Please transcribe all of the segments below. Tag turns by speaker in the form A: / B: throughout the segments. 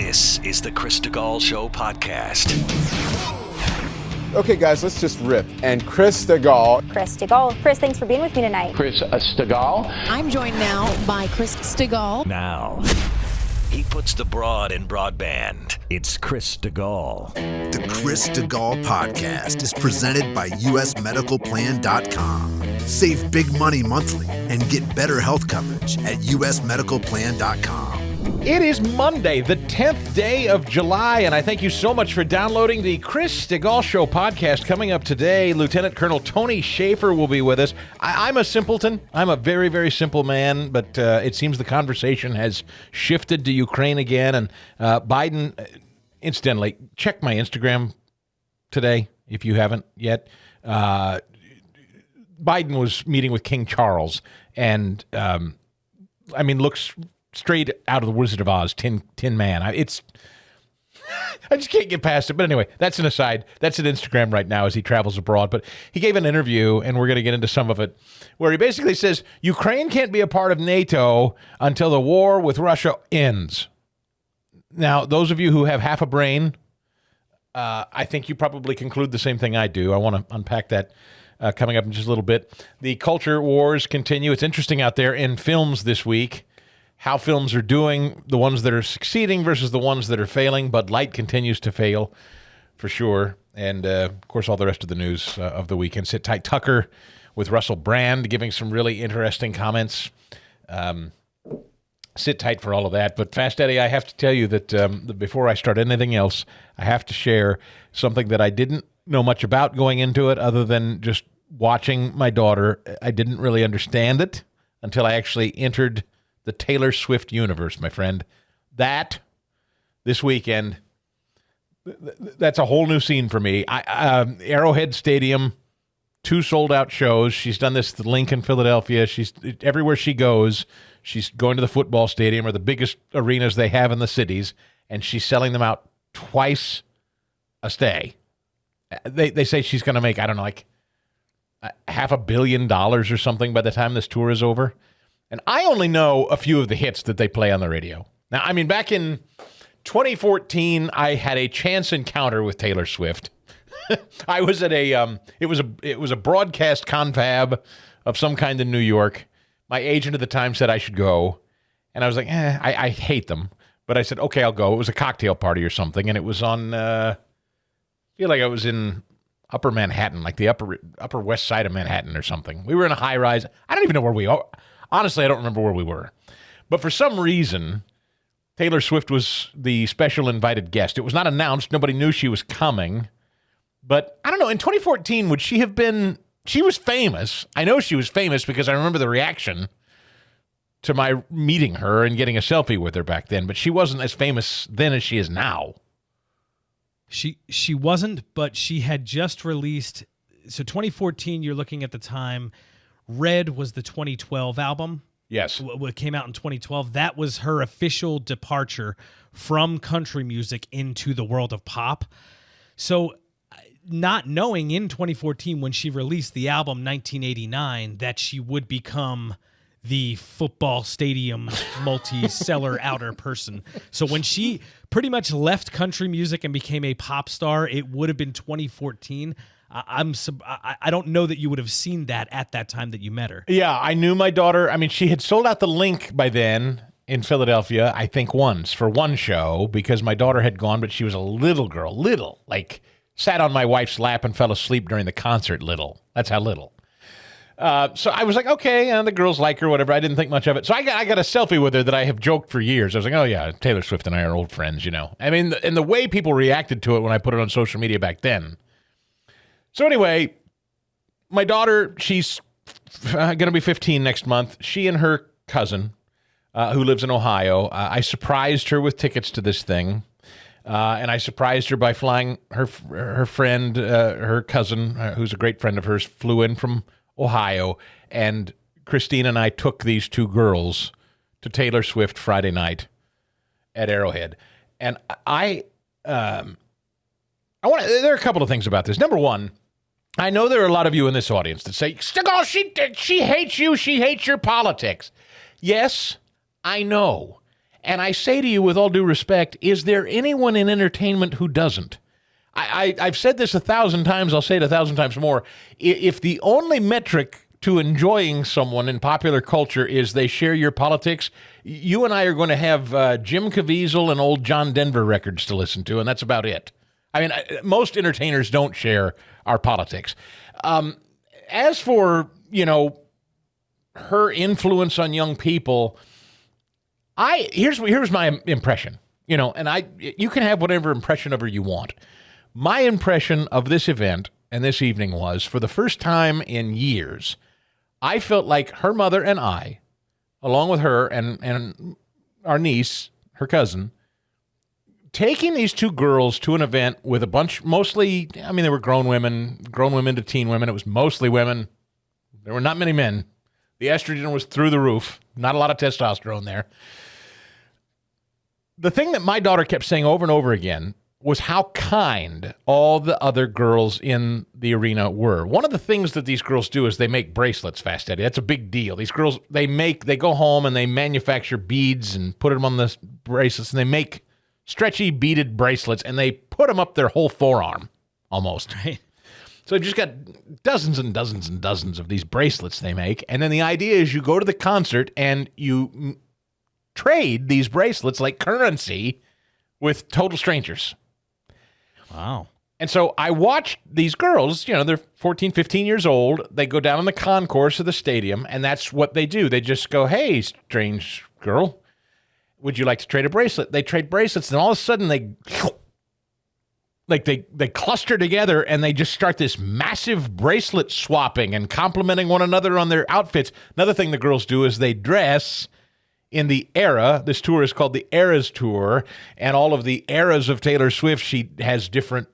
A: This is the Chris Stigall Show podcast.
B: Okay, guys, let's just rip. And Chris Stigall.
C: Chris Stigall. Chris, thanks for being with me tonight.
D: Chris Stigall.
E: I'm joined now by Chris Stigall.
A: Now, he puts the broad in broadband. It's Chris Stigall.
F: The Chris Stigall podcast is presented by usmedicalplan.com. Save big money monthly and get better health coverage at usmedicalplan.com.
G: It is Monday, the 10th day of July, and I thank you so much for downloading the Chris Stigall Show podcast. Coming up today, Lieutenant Colonel Tony Shaffer will be with us. I'm a simpleton. I'm a very, very simple man, but it seems the conversation has shifted to Ukraine again, and Biden, incidentally, check my Instagram today if you haven't yet. Biden was meeting with King Charles, and looks straight out of the Wizard of Oz, Tin Man. I just can't get past it. But anyway, that's an aside. That's an Instagram right now as he travels abroad. But he gave an interview, and we're going to get into some of it, where he basically says Ukraine can't be a part of NATO until the war with Russia ends. Now, those of you who have half a brain, I think you probably conclude the same thing I do. I want to unpack that coming up in just a little bit. The culture wars continue. It's interesting out there in films this week, how films are doing, the ones that are succeeding versus the ones that are failing. Bud Light continues to fail, for sure. And, of course, all the rest of the news of the weekend. Sit Tight Tucker with Russell Brand giving some really interesting comments. Sit tight for all of that. But, Fast Eddie, I have to tell you that before I start anything else, I have to share something that I didn't know much about going into it other than just watching my daughter. I didn't really understand it until I actually entered the Taylor Swift universe, my friend. That, this weekend, that's a whole new scene for me. Arrowhead Stadium, 2 sold-out shows. She's done this at the Lincoln, Philadelphia. She's everywhere she goes. She's going to the football stadium or the biggest arenas they have in the cities, and she's selling them out twice a stay. They say she's going to make, I don't know, like $500 million or something by the time this tour is over. And I only know a few of the hits that they play on the radio. Now, I mean, back in 2014, I had a chance encounter with Taylor Swift. I was at it was a broadcast confab of some kind in New York. My agent at the time said I should go, and I was like, I hate them. But I said, okay, I'll go. It was a cocktail party or something, and it was on, I feel like I was in Upper Manhattan, like the upper west side of Manhattan or something. We were in a high-rise. I don't even know where we are. Honestly, I don't remember where we were. But for some reason, Taylor Swift was the special invited guest. It was not announced. Nobody knew she was coming. But I don't know, in 2014, would she have been... She was famous. I know she was famous because I remember the reaction to my meeting her and getting a selfie with her back then. But she wasn't as famous then as she is now.
H: She wasn't, but she had just released... So 2014, you're looking at the time... Red was the 2012 album.
G: Yes.
H: What came out in 2012. That was her official departure from country music into the world of pop. So not knowing in 2014 when she released the album 1989 that she would become the football stadium multi-seller outer person. So when she pretty much left country music and became a pop star, it would have been 2014. I don't know that you would have seen that at that time that you met her.
G: Yeah, I knew my daughter. I mean, she had sold out the Link by then in Philadelphia, I think once, for one show, because my daughter had gone, but she was a little girl. Little. Like, sat on my wife's lap and fell asleep during the concert. Little. That's how little. So I was like, okay, the girls like her, whatever. I didn't think much of it. So I got a selfie with her that I have joked for years. I was like, oh, yeah, Taylor Swift and I are old friends, you know. I mean, and the way people reacted to it when I put it on social media back then. So anyway, my daughter, she's going to be 15 next month. She and her cousin, who lives in Ohio, I surprised her with tickets to this thing. And I surprised her by flying her friend, her cousin, who's a great friend of hers, flew in from Ohio. And Christine and I took these 2 girls to Taylor Swift Friday night at Arrowhead. And there are a couple of things about this. Number one, I know there are a lot of you in this audience that say, Stigall, she hates you. She hates your politics. Yes, I know. And I say to you with all due respect, is there anyone in entertainment who doesn't? I've said this 1,000 times. I'll say it 1,000 times more. If the only metric to enjoying someone in popular culture is they share your politics, you and I are going to have Jim Caviezel and old John Denver records to listen to, and that's about it. I mean, most entertainers don't share our politics. As for, her influence on young people, here's my impression, and you can have whatever impression of her you want. My impression of this event and this evening was, for the first time in years, I felt like her mother and I, along with her and our niece, her cousin, taking these two girls to an event with a bunch, mostly, they were grown women to teen women. It was mostly women. There were not many men. The estrogen was through the roof. Not a lot of testosterone there. The thing that my daughter kept saying over and over again was how kind all the other girls in the arena were. One of the things that these girls do is they make bracelets, Fast Eddie. That's a big deal. These girls, they go home and they manufacture beads and put them on the bracelets, and they make stretchy beaded bracelets, and they put them up their whole forearm, almost.
H: Right.
G: So they've just got dozens and dozens and dozens of these bracelets they make, and then the idea is you go to the concert and you trade these bracelets like currency with total strangers.
H: Wow.
G: And so I watched these girls, they're 14, 15 years old. They go down in the concourse of the stadium, and that's what they do. They just go, "Hey, strange girl, would you like to trade a bracelet?" They trade bracelets, and all of a sudden they cluster together, and they just start this massive bracelet swapping and complimenting one another on their outfits. Another thing the girls do is they dress in the era. This tour is called the Eras Tour, and all of the eras of Taylor Swift, she has different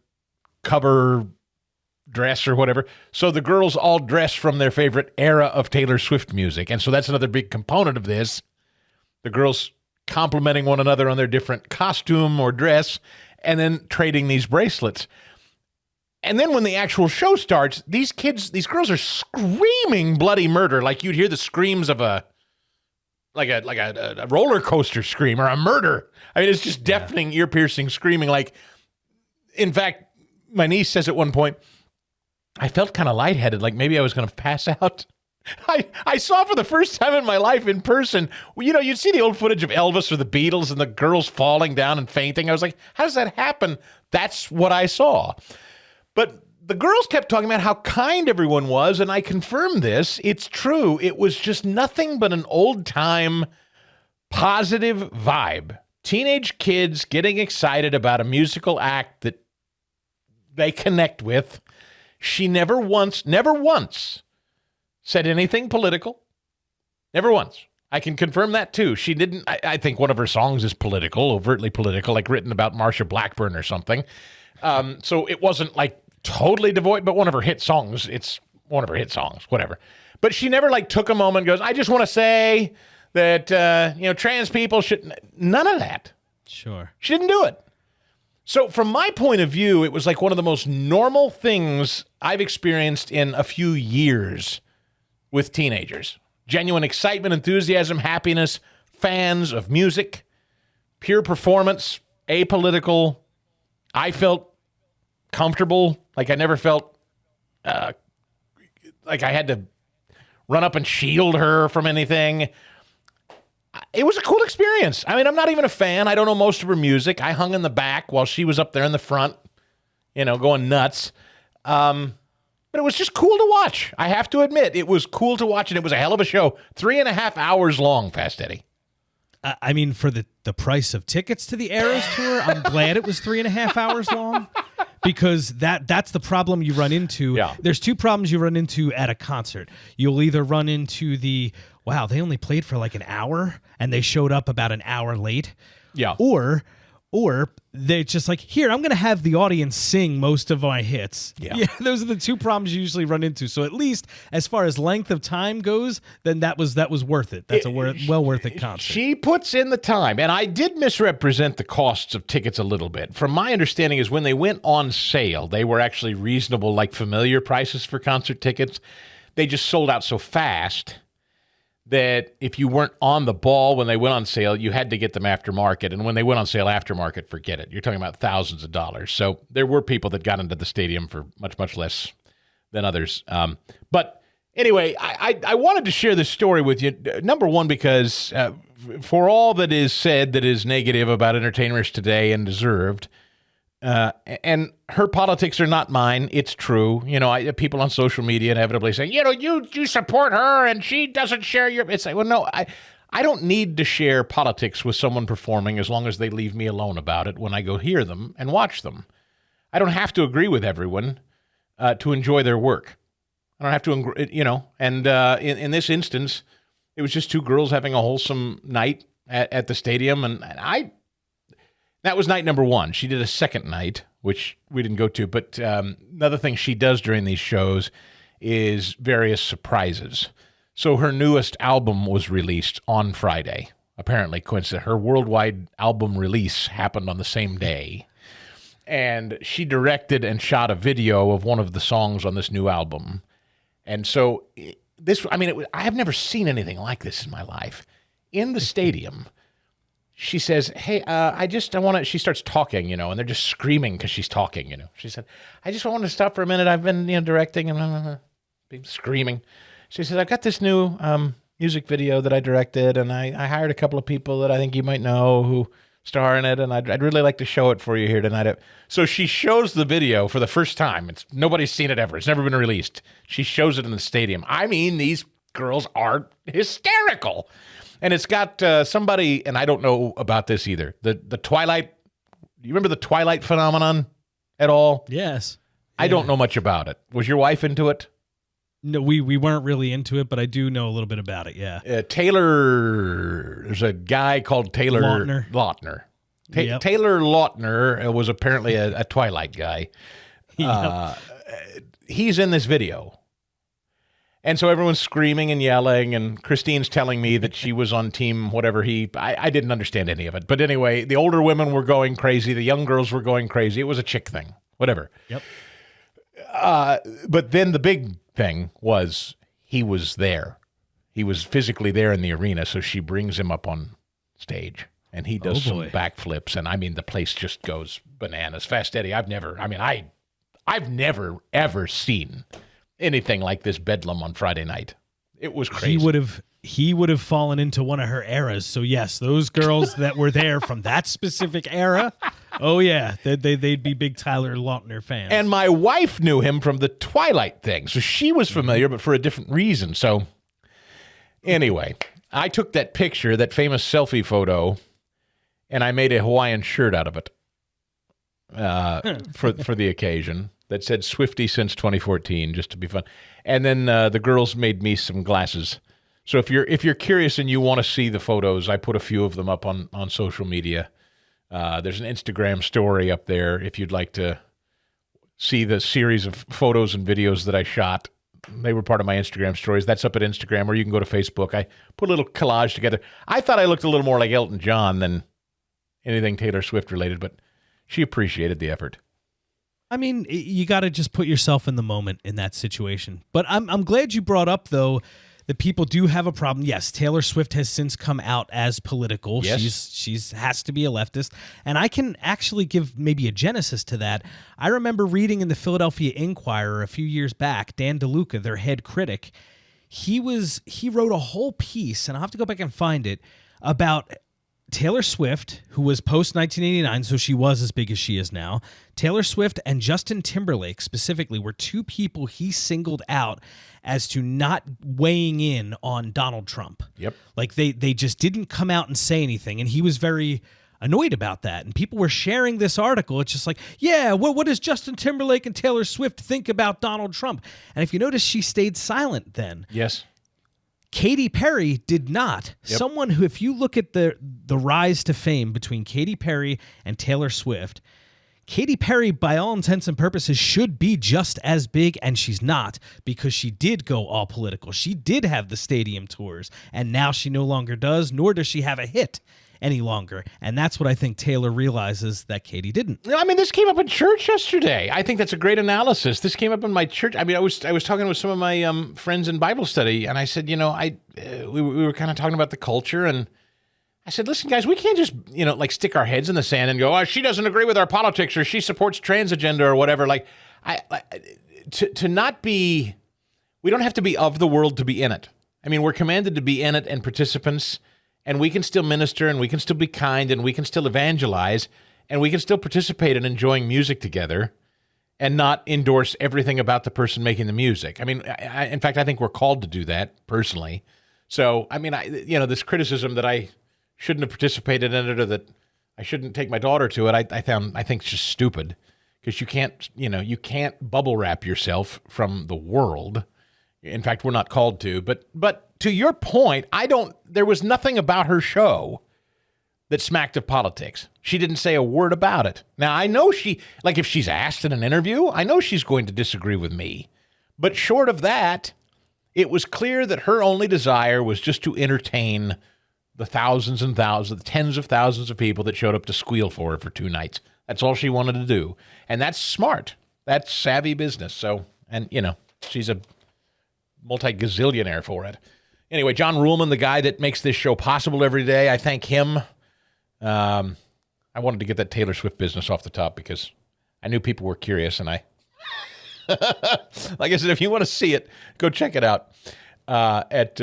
G: cover dress or whatever. So the girls all dress from their favorite era of Taylor Swift music. And so that's another big component of this. The girls complimenting one another on their different costume or dress, and then trading these bracelets. And then when the actual show starts, these girls are screaming bloody murder. Like you'd hear the screams of a roller coaster scream or a murder. I mean, it's just deafening, ear-piercing screaming. Like, in fact, my niece says at one point, I felt kind of lightheaded, like maybe I was going to pass out. I saw for the first time in my life in person, you'd see the old footage of Elvis or the Beatles and the girls falling down and fainting. I was like, how does that happen? That's what I saw. But the girls kept talking about how kind everyone was, and I confirmed this. It's true. It was just nothing but an old-time positive vibe. Teenage kids getting excited about a musical act that they connect with. She never once said anything political. Never once. I can confirm that, too. She didn't. I think one of her songs is political, overtly political, like written about Marsha Blackburn or something. So it wasn't like totally devoid, but one of her hit songs. It's one of her hit songs, whatever. But she never took a moment and goes, I just want to say that, trans people should. None of that.
H: Sure.
G: She didn't do it. So from my point of view, it was like one of the most normal things I've experienced in a few years with teenagers. Genuine excitement, enthusiasm, happiness, fans of music, pure performance, apolitical. I felt comfortable, like I never felt like I had to run up and shield her from anything. It was a cool experience. I mean, I'm not even a fan. I don't know most of her music. I hung in the back while she was up there in the front, going nuts. But it was just cool to watch. I have to admit, it was cool to watch, and it was a hell of a show. 3.5 hours long, Fast Eddie.
H: I mean, for the price of tickets to the Eras Tour, I'm glad it was 3.5 hours long, because that's the problem you run into.
G: Yeah.
H: There's two problems you run into at a concert. You'll either run into wow, they only played for like an hour and they showed up about an hour late.
G: Yeah.
H: Or they're just like, here, I'm going to have the audience sing most of my hits. Yeah, those are the two problems you usually run into. So at least as far as length of time goes, then that was worth it. That's well worth it concert.
G: She puts in the time, and I did misrepresent the costs of tickets a little bit. From my understanding is when they went on sale, they were actually reasonable, like familiar prices for concert tickets. They just sold out so fast that if you weren't on the ball when they went on sale, you had to get them aftermarket. And when they went on sale aftermarket, forget it. You're talking about thousands of dollars. So there were people that got into the stadium for much, much less than others. But anyway, I wanted to share this story with you. Number one, because for all that is said that is negative about entertainers today and deserved, and her politics are not mine. It's true. You know, people on social media inevitably say, you know, you support her and she doesn't share your. It's like, well, no, I don't need to share politics with someone performing as long as they leave me alone about it when I go hear them and watch them. I don't have to agree with everyone to enjoy their work. I don't have to, you know. And in this instance, it was just two girls having a wholesome night at the stadium, and that was night number one. She did a second night, which we didn't go to. But another thing she does during these shows is various surprises. So her newest album was released on Friday. Apparently, coincident. Her worldwide album release happened on the same day. And she directed and shot a video of one of the songs on this new album. And so I have never seen anything like this in my life. In the stadium, she says, hey, I want to, she starts talking, you know, and they're just screaming because she's talking, you know. She said, I just want to stop for a minute. I've been, you know, directing and screaming. She says, I've got this new music video that I directed, and I hired a couple of people that I think you might know who star in it, and I'd really like to show it for you here tonight. So she shows the video for the first time. Nobody's seen it ever. It's never been released. She shows it in the stadium. I mean, these girls are hysterical. And it's got somebody, and I don't know about this either, the Twilight, you remember the Twilight phenomenon at all?
H: Yes.
G: I don't know much about it. Was your wife into it?
H: No, we weren't really into it, but I do know a little bit about it, yeah.
G: There's a guy called Taylor Lautner.
H: Yep.
G: Taylor Lautner was apparently a Twilight guy.
H: Yep.
G: He's in this video. And so everyone's screaming and yelling, and Christine's telling me that she was on team whatever I didn't understand any of it. But anyway, the older women were going crazy. The young girls were going crazy. It was a chick thing, whatever.
H: Yep.
G: But then the big thing was he was there. He was physically there in the arena, so she brings him up on stage, and he does some backflips, and I mean, the place just goes bananas. Fast Eddie, I've never, ever seen anything like this bedlam on Friday night. It was crazy.
H: He would have fallen into one of her eras. So yes, those girls that were there from that specific era, oh yeah, they'd be big Tyler Lautner fans.
G: And my wife knew him from the Twilight thing, so she was familiar, but for a different reason. So anyway, I took that picture, that famous selfie photo, and I made a Hawaiian shirt out of it for the occasion. That said Swiftie since 2014, just to be fun. And then the girls made me some glasses. So if you're curious and you want to see the photos, I put a few of them up on social media. There's an Instagram story up there if you'd like to see the series of photos and videos that I shot. They were part of my Instagram stories. That's up at Instagram, or you can go to Facebook. I put a little collage together. I thought I looked a little more like Elton John than anything Taylor Swift related, but she appreciated the effort.
H: I mean, you got to just put yourself in the moment in that situation. But I'm glad you brought up, though, that people do have a problem. Yes, Taylor Swift has since come out as political.
G: Yes.
H: She's has to be a leftist. And I can actually give maybe a genesis to that. I remember reading in the Philadelphia Inquirer a few years back, Dan DeLuca, their head critic, he wrote a whole piece, and I'll have to go back and find it, about Taylor Swift, who was post-1989, so she was as big as she is now. Taylor Swift and Justin Timberlake specifically were two people he singled out as to not weighing in on Donald Trump.
G: Yep.
H: Like they just didn't come out and say anything, and he was very annoyed about that. And people were sharing this article. It's just like, yeah, what does Justin Timberlake and Taylor Swift think about Donald Trump? And if you notice, she stayed silent then.
G: Yes.
H: Katy Perry did not.
G: Yep.
H: Someone who, if you look at the rise to fame between Katy Perry and Taylor Swift, Katy Perry, by all intents and purposes, should be just as big, and she's not, because she did go all political. She did have the stadium tours, and now she no longer does, nor does she have a hit any longer. And that's what I think Taylor realizes that Katie didn't.
G: No, I mean, this came up in church yesterday. I think that's a great analysis. This came up in my church. I mean, I was talking with some of my friends in Bible study, and I said, we were kind of talking about the culture, and I said, listen, guys, we can't just, like stick our heads in the sand and go, oh, she doesn't agree with our politics, or she supports trans agenda or whatever. Like, to not be, we don't have to be of the world to be in it. I mean, we're commanded to be in it and participants, and we can still minister, and we can still be kind, and we can still evangelize, and we can still participate in enjoying music together and not endorse everything about the person making the music. I mean, in fact, I think we're called to do that personally. So, I mean, this criticism that I shouldn't have participated in it, or that I shouldn't take my daughter to it, I think it's just stupid, because you can't bubble wrap yourself from the world. In fact, we're not called to. But to your point, there was nothing about her show that smacked of politics. She didn't say a word about it. Now, I know if she's asked in an interview, I know she's going to disagree with me. But short of that, it was clear that her only desire was just to entertain the thousands and thousands, the tens of thousands of people that showed up to squeal for her for 2 nights. That's all she wanted to do. And that's smart. That's savvy business. So, and she's a multi-gazillionaire for it. Anyway, John Ruhlman, the guy that makes this show possible every day, I thank him. I wanted to get that Taylor Swift business off the top because I knew people were curious, and like I said, if you want to see it, go check it out at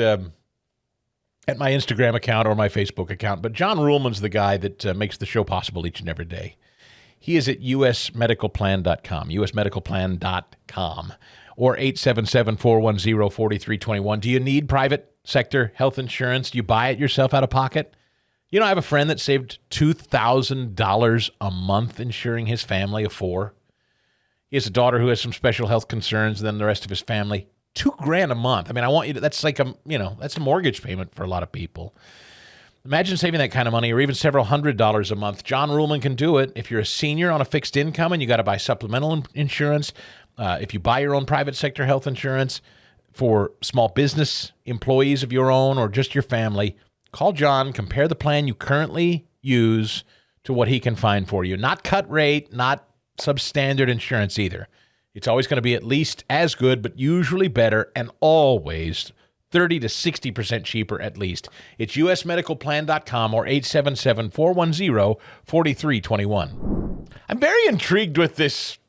G: my Instagram account or my Facebook account. But John Ruhlman's the guy that makes the show possible each and every day. He is at usmedicalplan.com, usmedicalplan.com, or 877-410-4321. Do you need private sector health insurance? Do you buy it yourself out of pocket? I have a friend that saved $2,000 a month insuring his family of 4. He has a daughter who has some special health concerns, and then the rest of his family. $2,000 a month. I mean, I want you to, that's like that's a mortgage payment for a lot of people. Imagine saving that kind of money, or even several $100s a month. John Ruhlman can do it. If you're a senior on a fixed income and you got to buy supplemental insurance, if you buy your own private sector health insurance for small business employees of your own or just your family, call John, compare the plan you currently use to what he can find for you. Not cut rate, not substandard insurance either. It's always going to be at least as good, but usually better, and always 30 to 60% cheaper at least. It's usmedicalplan.com or 877-410-4321. I'm very intrigued with this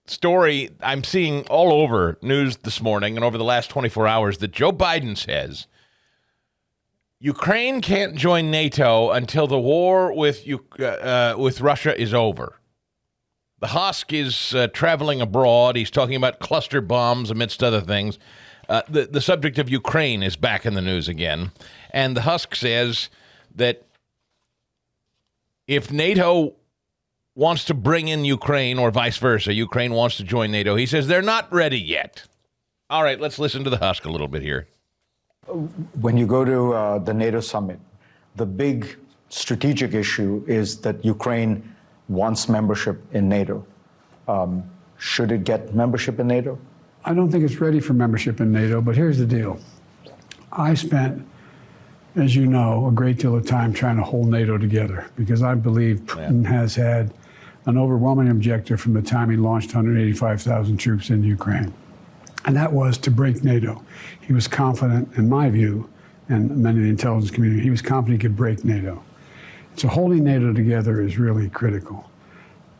G: story I'm seeing all over news this morning and over the last 24 hours that Joe Biden says Ukraine can't join NATO until the war with Russia is over. The Husk is traveling abroad. He's talking about cluster bombs amidst other things. The subject of Ukraine is back in the news again. And the Husk says that if NATO wants to bring in Ukraine or vice versa, Ukraine wants to join NATO, he says they're not ready yet. All right, let's listen to the Husk a little bit here.
D: When you go to the NATO summit, the big strategic issue is that Ukraine wants membership in NATO. Should it get membership in NATO?
I: I don't think it's ready for membership in NATO, but here's the deal. I spent, as you know, a great deal of time trying to hold NATO together because I believe Putin has had an overwhelming objective from the time he launched 185,000 troops into Ukraine. And that was to break NATO. He was confident, in my view, and many of the intelligence community, he was confident he could break NATO. So holding NATO together is really critical.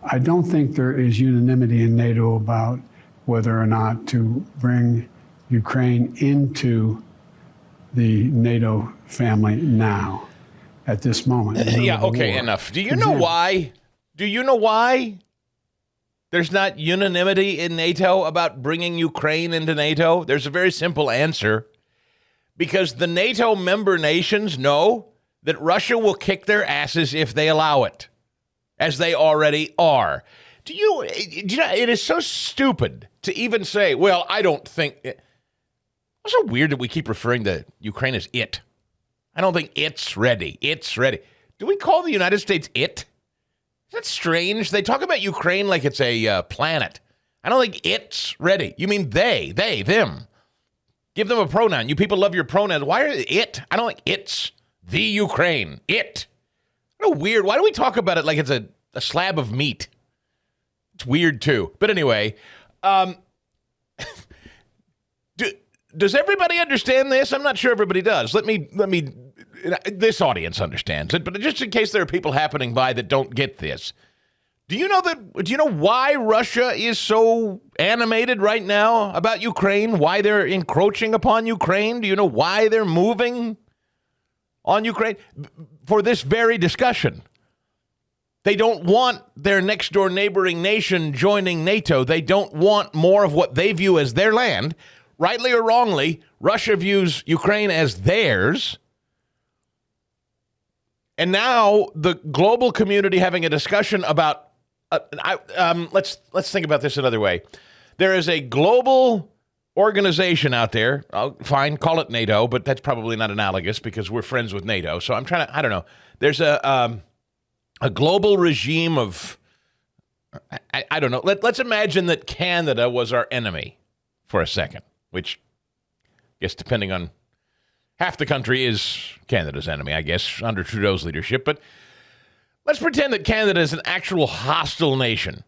I: I don't think there is unanimity in NATO about whether or not to bring Ukraine into the NATO family now, at this moment.
G: Yeah, okay, enough. Do you know why? Do you know why there's not unanimity in NATO about bringing Ukraine into NATO? There's a very simple answer. Because the NATO member nations know that Russia will kick their asses if they allow it, as they already are. Do you know, it is so stupid to even say, well, I don't think... It's so weird that we keep referring to Ukraine as it. I don't think it's ready. It's ready. Do we call the United States it? Is that strange? They talk about Ukraine like it's a planet. I don't think it's ready. You mean they, them. Give them a pronoun. You people love your pronouns. Why are it? I don't think it's the Ukraine. It. What a weird. Why do we talk about it like it's a slab of meat? It's weird too. But anyway, does everybody understand this? I'm not sure everybody does. Let me. This audience understands it, but just in case there are people happening by that don't get this, do you know why Russia is so animated right now about Ukraine? Why they're encroaching upon Ukraine? Do you know why they're moving on Ukraine? For this very discussion. They don't want their next door neighboring nation joining NATO. They don't want more of what they view as their land. Rightly or wrongly, Russia views Ukraine as theirs. And now the global community having a discussion about, let's think about this another way. There is a global organization out there. Fine, call it NATO, but that's probably not analogous because we're friends with NATO. So I'm trying to, I don't know. There's a global regime of, I don't know. Let's imagine that Canada was our enemy for a second, which I guess depending on half the country is Canada's enemy, I guess, under Trudeau's leadership. But let's pretend that Canada is an actual hostile nation.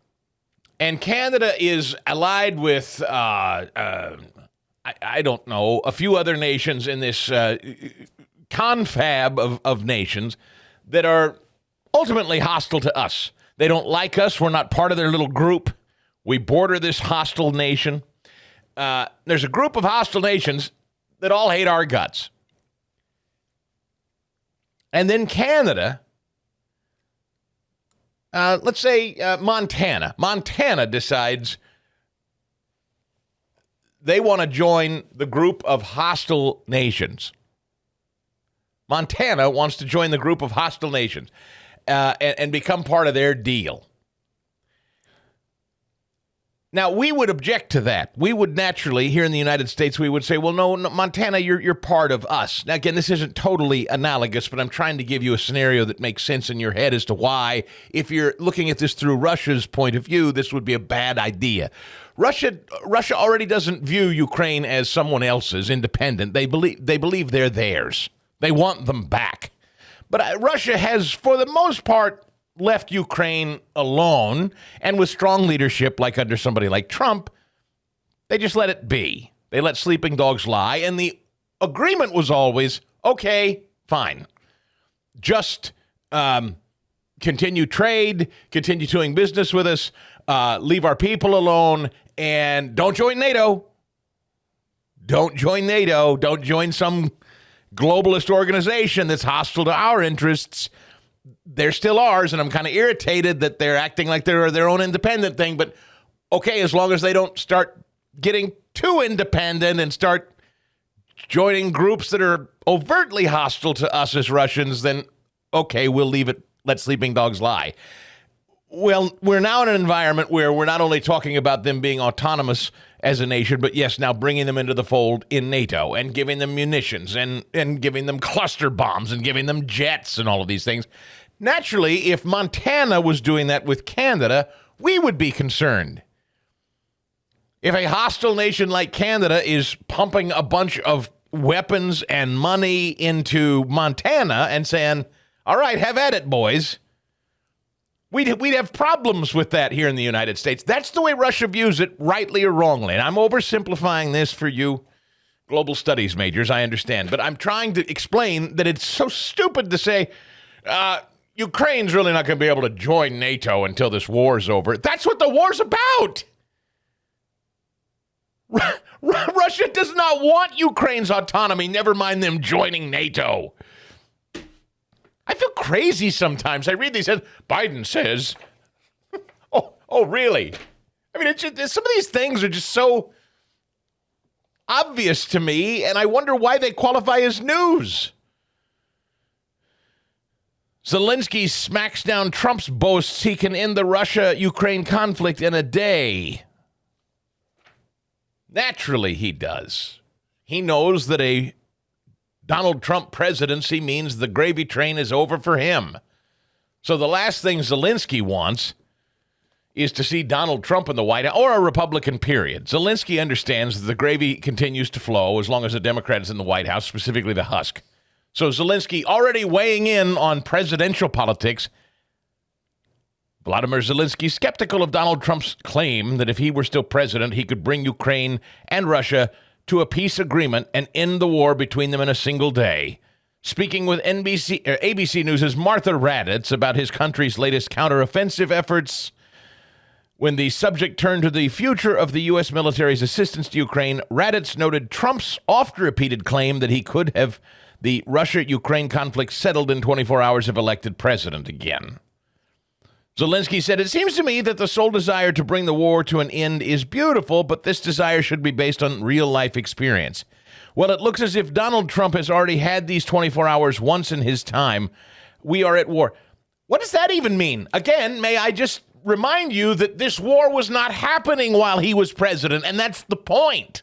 G: And Canada is allied with, I don't know, a few other nations in this confab of nations that are ultimately hostile to us. They don't like us. We're not part of their little group. We border this hostile nation. There's a group of hostile nations that all hate our guts. And then Canada, let's say Montana. Montana decides they want to join the group of hostile nations. Montana wants to join the group of hostile nations and become part of their deal. Now, we would object to that. We would naturally, here in the United States, we would say, well, no, Montana, you're part of us. Now, again, this isn't totally analogous, but I'm trying to give you a scenario that makes sense in your head as to why, if you're looking at this through Russia's point of view, this would be a bad idea. Russia already doesn't view Ukraine as someone else's, independent. They believe they're theirs. They want them back. But Russia has, for the most part, left Ukraine alone, and with strong leadership, like under somebody like Trump, they just let it be. They let sleeping dogs lie, and the agreement was always, okay, fine. Just continue trade, continue doing business with us, leave our people alone, and don't join NATO. Don't join NATO. Don't join some globalist organization that's hostile to our interests. They're still ours, and I'm kind of irritated that they're acting like they're their own independent thing. But okay, as long as they don't start getting too independent and start joining groups that are overtly hostile to us as Russians, then okay, we'll leave it. Let sleeping dogs lie. Well, we're now in an environment where we're not only talking about them being autonomous as a nation, but yes, now bringing them into the fold in NATO and giving them munitions and giving them cluster bombs and giving them jets and all of these things. Naturally, if Montana was doing that with Canada, we would be concerned. If a hostile nation like Canada is pumping a bunch of weapons and money into Montana and saying, all right, have at it, boys. We'd have problems with that here in the United States. That's the way Russia views it, rightly or wrongly. And I'm oversimplifying this for you global studies majors, I understand. But I'm trying to explain that it's so stupid to say, Ukraine's really not going to be able to join NATO until this war's over. That's what the war's about. Russia does not want Ukraine's autonomy, never mind them joining NATO. I feel crazy sometimes. I read these, Biden says, oh, really? I mean, it's just, some of these things are just so obvious to me, and I wonder why they qualify as news. Zelensky smacks down Trump's boasts he can end the Russia-Ukraine conflict in a day. Naturally, he does. He knows that a Donald Trump presidency means the gravy train is over for him. So the last thing Zelensky wants is to see Donald Trump in the White House, or a Republican, period. Zelensky understands that the gravy continues to flow as long as a Democrat is in the White House, specifically the husk. So Zelensky already weighing in on presidential politics. Vladimir Zelensky skeptical of Donald Trump's claim that if he were still president, he could bring Ukraine and Russia to a peace agreement and end the war between them in a single day. Speaking with ABC News' Martha Raddatz about his country's latest counteroffensive efforts, when the subject turned to the future of the U.S. military's assistance to Ukraine, Raddatz noted Trump's oft-repeated claim that he could have the Russia-Ukraine conflict settled in 24 hours if elected president again. Zelensky said, "It seems to me that the sole desire to bring the war to an end is beautiful, but this desire should be based on real-life experience. Well, it looks as if Donald Trump has already had these 24 hours once in his time. We are at war." What does that even mean? Again, may I just remind you that this war was not happening while he was president, and that's the point.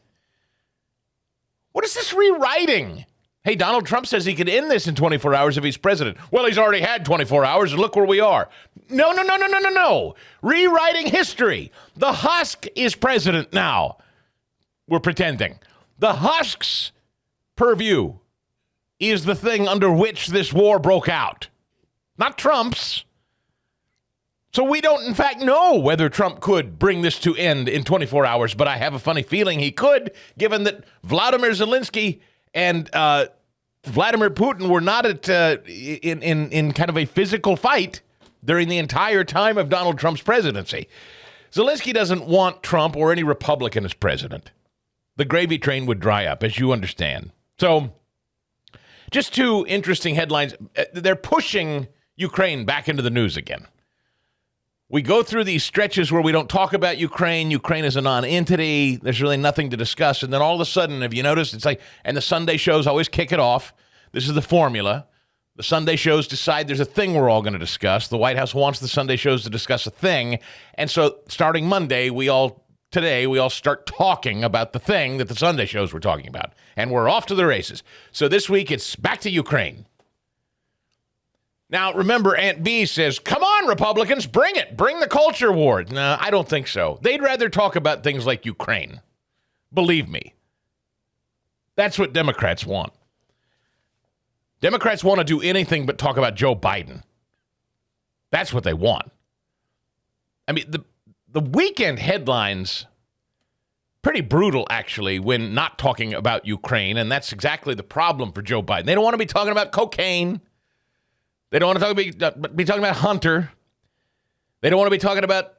G: What is this rewriting? Hey, Donald Trump says he could end this in 24 hours if he's president. Well, he's already had 24 hours, and look where we are. No. Rewriting history. The husk is president now. We're pretending. The husk's purview is the thing under which this war broke out, not Trump's. So we don't, in fact, know whether Trump could bring this to end in 24 hours, but I have a funny feeling he could, given that Vladimir Zelensky and Vladimir Putin were not in kind of a physical fight during the entire time of Donald Trump's presidency. Zelensky doesn't want Trump or any Republican as president. The gravy train would dry up, as you understand. So, just two interesting headlines. They're pushing Ukraine back into the news again. We go through these stretches where we don't talk about Ukraine. Ukraine is a non-entity. There's really nothing to discuss. And then all of a sudden, have you noticed, it's like, and the Sunday shows always kick it off. This is the formula. The Sunday shows decide there's a thing we're all going to discuss. The White House wants the Sunday shows to discuss a thing. And so starting Monday, we all start talking about the thing that the Sunday shows were talking about. And we're off to the races. So this week, it's back to Ukraine. Now, remember, Aunt B says, come on, Republicans, bring it. Bring the culture war. No, I don't think so. They'd rather talk about things like Ukraine. Believe me. That's what Democrats want. Democrats want to do anything but talk about Joe Biden. That's what they want. I mean, the weekend headlines, pretty brutal, actually, when not talking about Ukraine, and that's exactly the problem for Joe Biden. They don't want to be talking about cocaine. They don't want to be talking about Hunter. They don't want to be talking about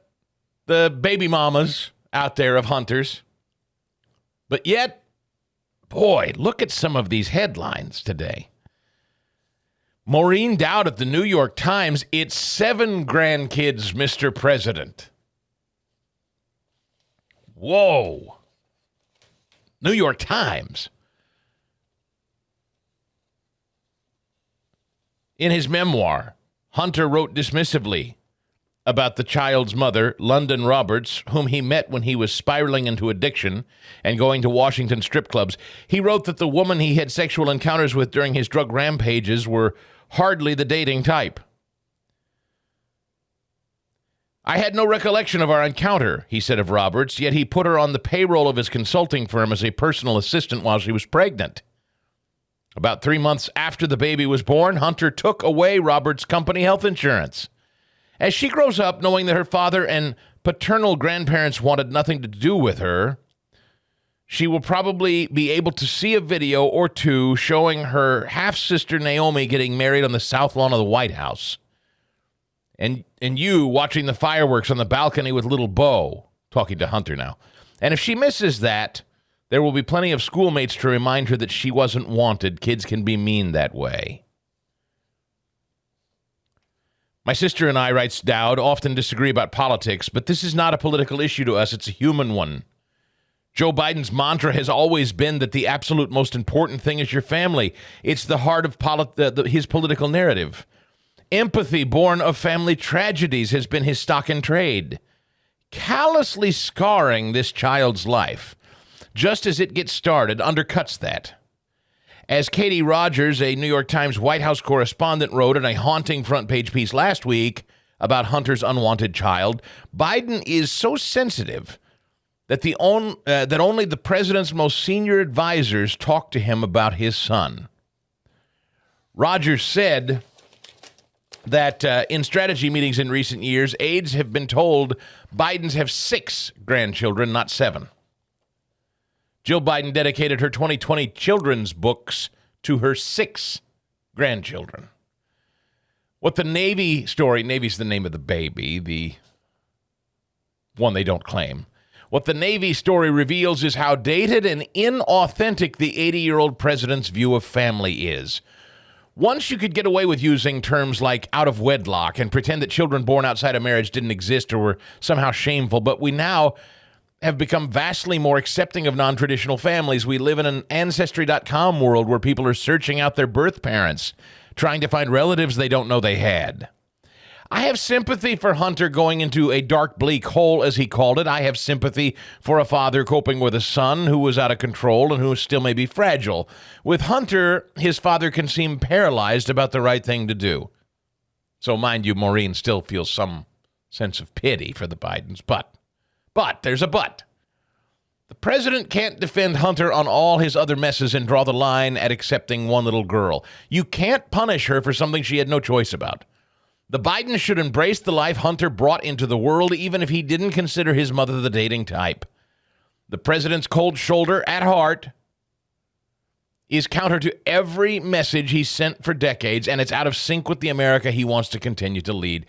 G: the baby mamas out there of hunters. But yet, boy, look at some of these headlines today. Maureen Dowd at the New York Times, it's 7 grandkids, Mr. President. Whoa. New York Times. In his memoir, Hunter wrote dismissively about the child's mother, London Roberts, whom he met when he was spiraling into addiction and going to Washington strip clubs. He wrote that the woman he had sexual encounters with during his drug rampages were hardly the dating type. I had no recollection of our encounter, he said of Roberts, yet he put her on the payroll of his consulting firm as a personal assistant while she was pregnant. About 3 months after the baby was born, Hunter took away Roberts' company health insurance. As she grows up, knowing that her father and paternal grandparents wanted nothing to do with her, she will probably be able to see a video or two showing her half-sister Naomi getting married on the south lawn of the White House. And you watching the fireworks on the balcony with little Bo, talking to Hunter now. And if she misses that, there will be plenty of schoolmates to remind her that she wasn't wanted. Kids can be mean that way. My sister and I, writes Dowd, often disagree about politics, but this is not a political issue to us. It's a human one. Joe Biden's mantra has always been that the absolute most important thing is your family. It's the heart of his political narrative. Empathy born of family tragedies has been his stock in trade, callously scarring this child's life. Just as it gets started, undercuts that. As Katie Rogers, a New York Times White House correspondent, wrote in a haunting front-page piece last week about Hunter's unwanted child, Biden is so sensitive that that only the president's most senior advisors talk to him about his son. Rogers said that in strategy meetings in recent years, aides have been told Bidens have 6 grandchildren, not 7. Jill Biden dedicated her 2020 children's books to her 6 grandchildren. What the Navy story, Navy's the name of the baby, the one they don't claim. What the Navy story reveals is how dated and inauthentic the 80-year-old president's view of family is. Once you could get away with using terms like out of wedlock and pretend that children born outside of marriage didn't exist or were somehow shameful, but we now have become vastly more accepting of non-traditional families. We live in an Ancestry.com world where people are searching out their birth parents, trying to find relatives they don't know they had. I have sympathy for Hunter going into a dark, bleak hole, as he called it. I have sympathy for a father coping with a son who was out of control and who still may be fragile. With Hunter, his father can seem paralyzed about the right thing to do. So, mind you, Maureen still feels some sense of pity for the Bidens. But there's a but. The president can't defend Hunter on all his other messes and draw the line at accepting one little girl. You can't punish her for something she had no choice about. The Bidens should embrace the life Hunter brought into the world, even if he didn't consider his mother the dating type. The president's cold shoulder, at heart, is counter to every message he's sent for decades, and it's out of sync with the America he wants to continue to lead.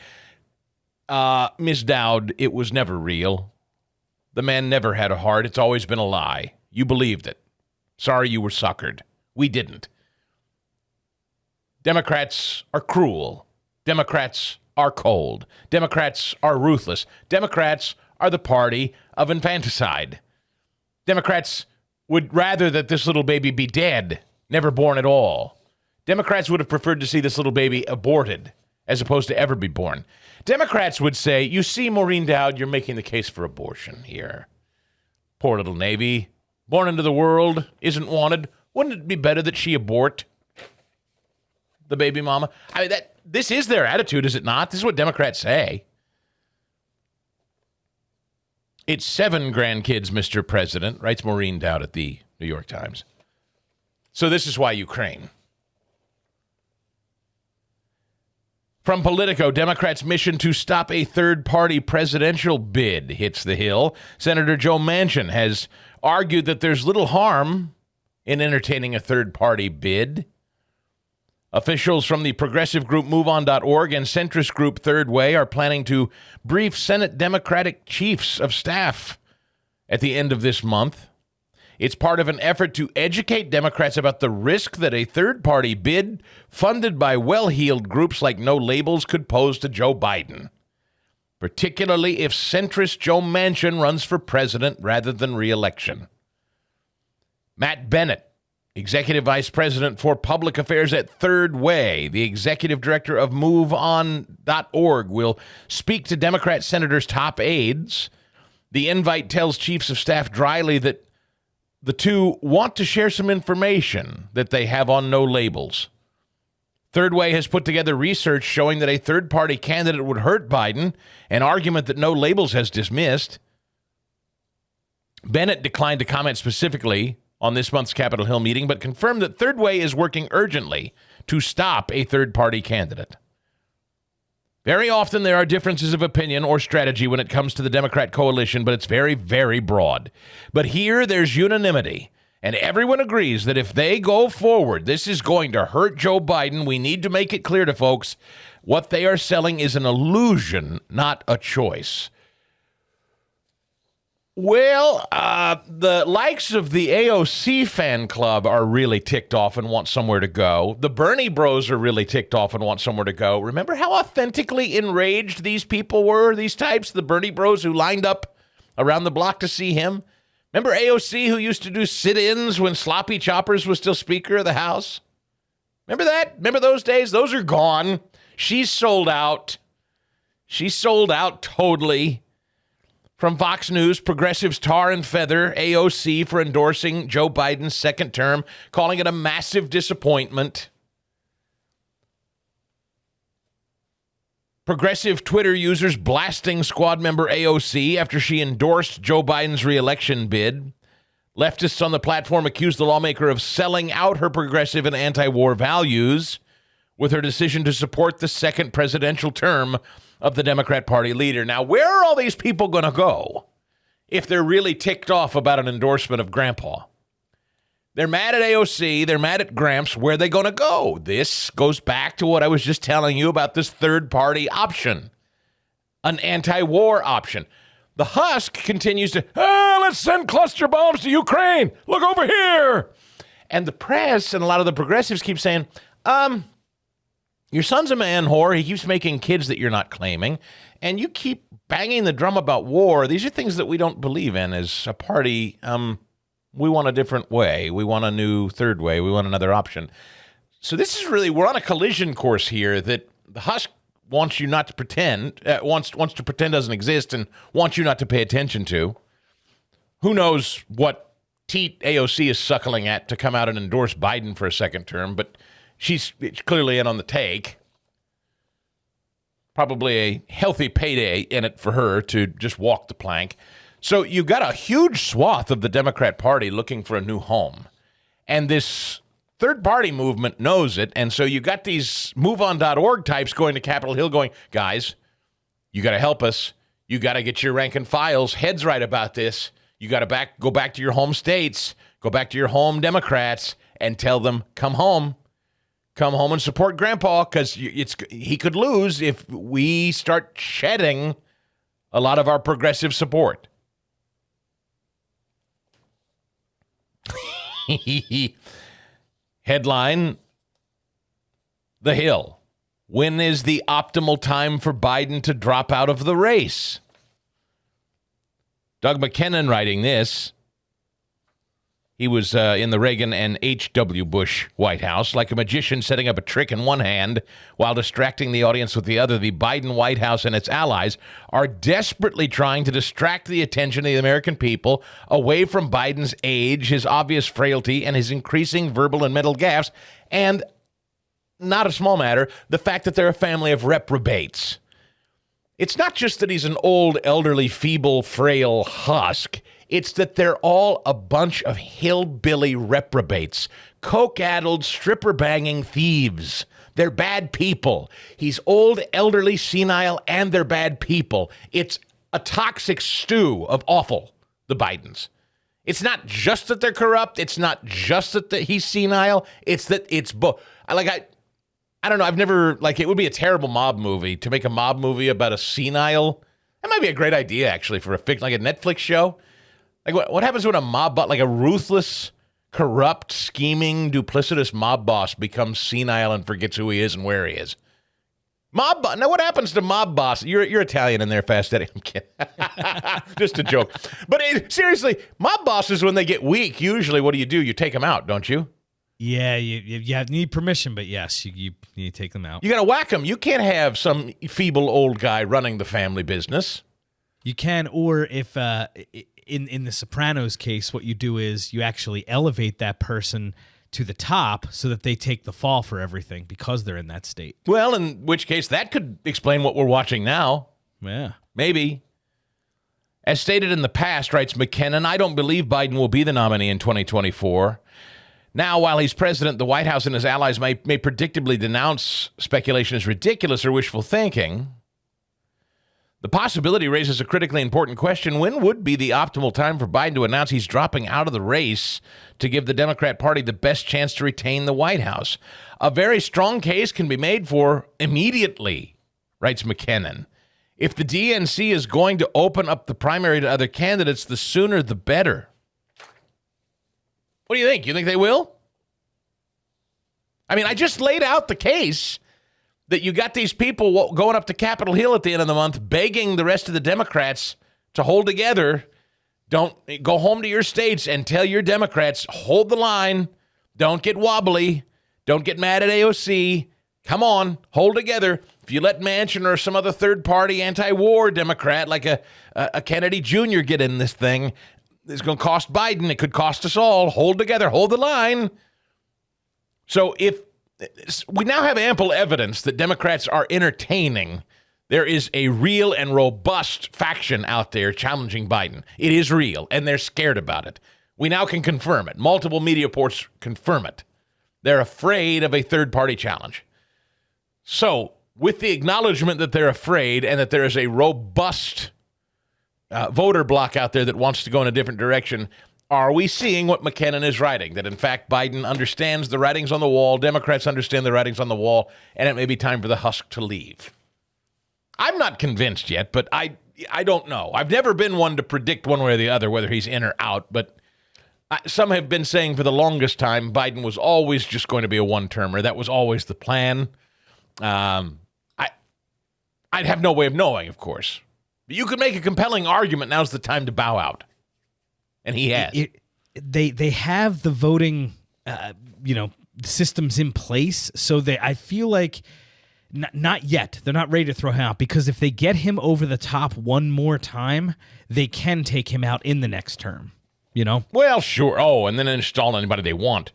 G: Ms. Dowd, it was never real. The man never had a heart. It's always been a lie. You believed it. Sorry you were suckered. We didn't. Democrats are cruel. Democrats are cold. Democrats are ruthless. Democrats are the party of infanticide. Democrats would rather that this little baby be dead, never born at all. Democrats would have preferred to see this little baby aborted as opposed to ever be born. Democrats would say, you see, Maureen Dowd, you're making the case for abortion here. Poor little Navy, born into the world, isn't wanted. Wouldn't it be better that she abort the baby mama? I mean, this is their attitude, is it not? This is what Democrats say. It's 7 grandkids, Mr. President, writes Maureen Dowd at the New York Times. So this is why Ukraine. From Politico, Democrats' mission to stop a third-party presidential bid hits the Hill. Senator Joe Manchin has argued that there's little harm in entertaining a third-party bid. Officials from the progressive group MoveOn.org and centrist group Third Way are planning to brief Senate Democratic chiefs of staff at the end of this month. It's part of an effort to educate Democrats about the risk that a third-party bid funded by well-heeled groups like No Labels could pose to Joe Biden, particularly if centrist Joe Manchin runs for president rather than re-election. Matt Bennett, Executive Vice President for Public Affairs at Third Way, the Executive Director of MoveOn.org, will speak to Democrat senators' top aides. The invite tells chiefs of staff dryly that the two want to share some information that they have on No Labels. Third Way has put together research showing that a third-party candidate would hurt Biden, an argument that No Labels has dismissed. Bennett declined to comment specifically on this month's Capitol Hill meeting, but confirmed that Third Way is working urgently to stop a third-party candidate. Very often there are differences of opinion or strategy when it comes to the Democrat coalition, but it's very, very broad. But here there's unanimity, and everyone agrees that if they go forward, this is going to hurt Joe Biden. We need to make it clear to folks what they are selling is an illusion, not a choice. Well, the likes of the AOC fan club are really ticked off and want somewhere to go. The Bernie bros are really ticked off and want somewhere to go. Remember how authentically enraged these people were, these types, the Bernie bros who lined up around the block to see him? Remember AOC who used to do sit-ins when Sloppy Choppers was still Speaker of the House? Remember that? Remember those days? Those are gone. She's sold out. She's sold out totally. From Fox News, progressives tar and feather AOC for endorsing Joe Biden's second term, calling it a massive disappointment. Progressive Twitter users blasting squad member AOC after she endorsed Joe Biden's re-election bid. Leftists on the platform accused the lawmaker of selling out her progressive and anti-war values. with her decision to support the second presidential term of the Democrat Party leader. Now, where are all these people going to go if they're really ticked off about an endorsement of Grandpa? They're mad at AOC. They're mad at Gramps. Where are they going to go? This goes back to what I was just telling you about this third-party option, an anti-war option. The Husk continues to, let's send cluster bombs to Ukraine. Look over here. And the press and a lot of the progressives keep saying, your son's a man whore. He keeps making kids that you're not claiming. And you keep banging the drum about war. These are things that we don't believe in as a party. We want a different way. We want a new third way. We want another option. So this is really, we're on a collision course here that the Husk wants you not to pretend, wants to pretend doesn't exist and wants you not to pay attention to. Who knows what teat AOC is suckling at to come out and endorse Biden for a second term, but she's clearly in on the take. Probably a healthy payday in it for her to just walk the plank. So you've got a huge swath of the Democrat Party looking for a new home. And this third-party movement knows it, and so you got these MoveOn.org types going to Capitol Hill going, guys, you got to help us. You got to get your rank and files heads right about this. You got to go back to your home states, go back to your home Democrats, and tell them, come home. Come home and support Grandpa, because he could lose if we start shedding a lot of our progressive support. Headline, The Hill. When is the optimal time for Biden to drop out of the race? Doug McKinnon writing this. He was in the Reagan and H.W. Bush White House, like a magician setting up a trick in one hand while distracting the audience with the other. The Biden White House and its allies are desperately trying to distract the attention of the American people away from Biden's age, his obvious frailty, and his increasing verbal and mental gaffes, and, not a small matter, the fact that they're a family of reprobates. It's not just that he's an old, elderly, feeble, frail husk. It's that they're all a bunch of hillbilly reprobates, coke-addled, stripper-banging thieves. They're bad people. He's old, elderly, senile, and they're bad people. It's a toxic stew of awful, the Bidens. It's not just that they're corrupt. It's not just that he's senile. It's that it's both. I don't know. I've never, it would be a terrible mob movie to make a mob movie about a senile. That might be a great idea, actually, for a Netflix show. What happens when a mob boss, a ruthless, corrupt, scheming, duplicitous mob boss becomes senile and forgets who he is and where he is? Now, what happens to mob boss? You're Italian in there, Fast Eddie. I'm kidding. Just a joke. But seriously, mob bosses, when they get weak, usually what do? You take them out, don't you?
H: Yeah, you need permission, but yes, you need to take them out.
G: You got to whack them. You can't have some feeble old guy running the family business.
H: You can, or if in the Sopranos case, what you do is you actually elevate that person to the top so that they take the fall for everything because they're in that state.
G: Well, in which case that could explain what we're watching now.
H: Yeah.
G: Maybe. As stated in the past, writes McKinnon, I don't believe Biden will be the nominee in 2024. Now, while he's president, the White House and his allies may predictably denounce speculation as ridiculous or wishful thinking. The possibility raises a critically important question. When would be the optimal time for Biden to announce he's dropping out of the race to give the Democrat Party the best chance to retain the White House? A very strong case can be made for immediately, writes McKinnon. If the DNC is going to open up the primary to other candidates, the sooner the better. What do you think? You think they will? I mean, I just laid out the case that you got these people going up to Capitol Hill at the end of the month begging the rest of the Democrats to hold together. Don't go home to your states and tell your Democrats, hold the line. Don't get wobbly. Don't get mad at AOC. Come on, hold together. If you let Manchin or some other third-party anti-war Democrat like a Kennedy Jr. get in this thing, it's going to cost Biden. It could cost us all. Hold together. Hold the line. So we now have ample evidence that Democrats are entertaining. There is a real and robust faction out there challenging Biden. It is real, and they're scared about it. We now can confirm it. Multiple media reports confirm it. They're afraid of a third-party challenge. So, with the acknowledgement that they're afraid and that there is a robust voter bloc out there that wants to go in a different direction, are we seeing what McKinnon is writing? That, in fact, Biden understands the writings on the wall, Democrats understand the writings on the wall, and it may be time for the husk to leave. I'm not convinced yet, but I don't know. I've never been one to predict one way or the other whether he's in or out, but some have been saying for the longest time Biden was always just going to be a one-termer. That was always the plan. I'd have no way of knowing, of course. But you could make a compelling argument. Now's the time to bow out. And he has.
H: They have the voting, systems in place. So I feel like not yet. They're not ready to throw him out, because if they get him over the top one more time, they can take him out in the next term.
G: Well, sure. Oh, and then install anybody they want.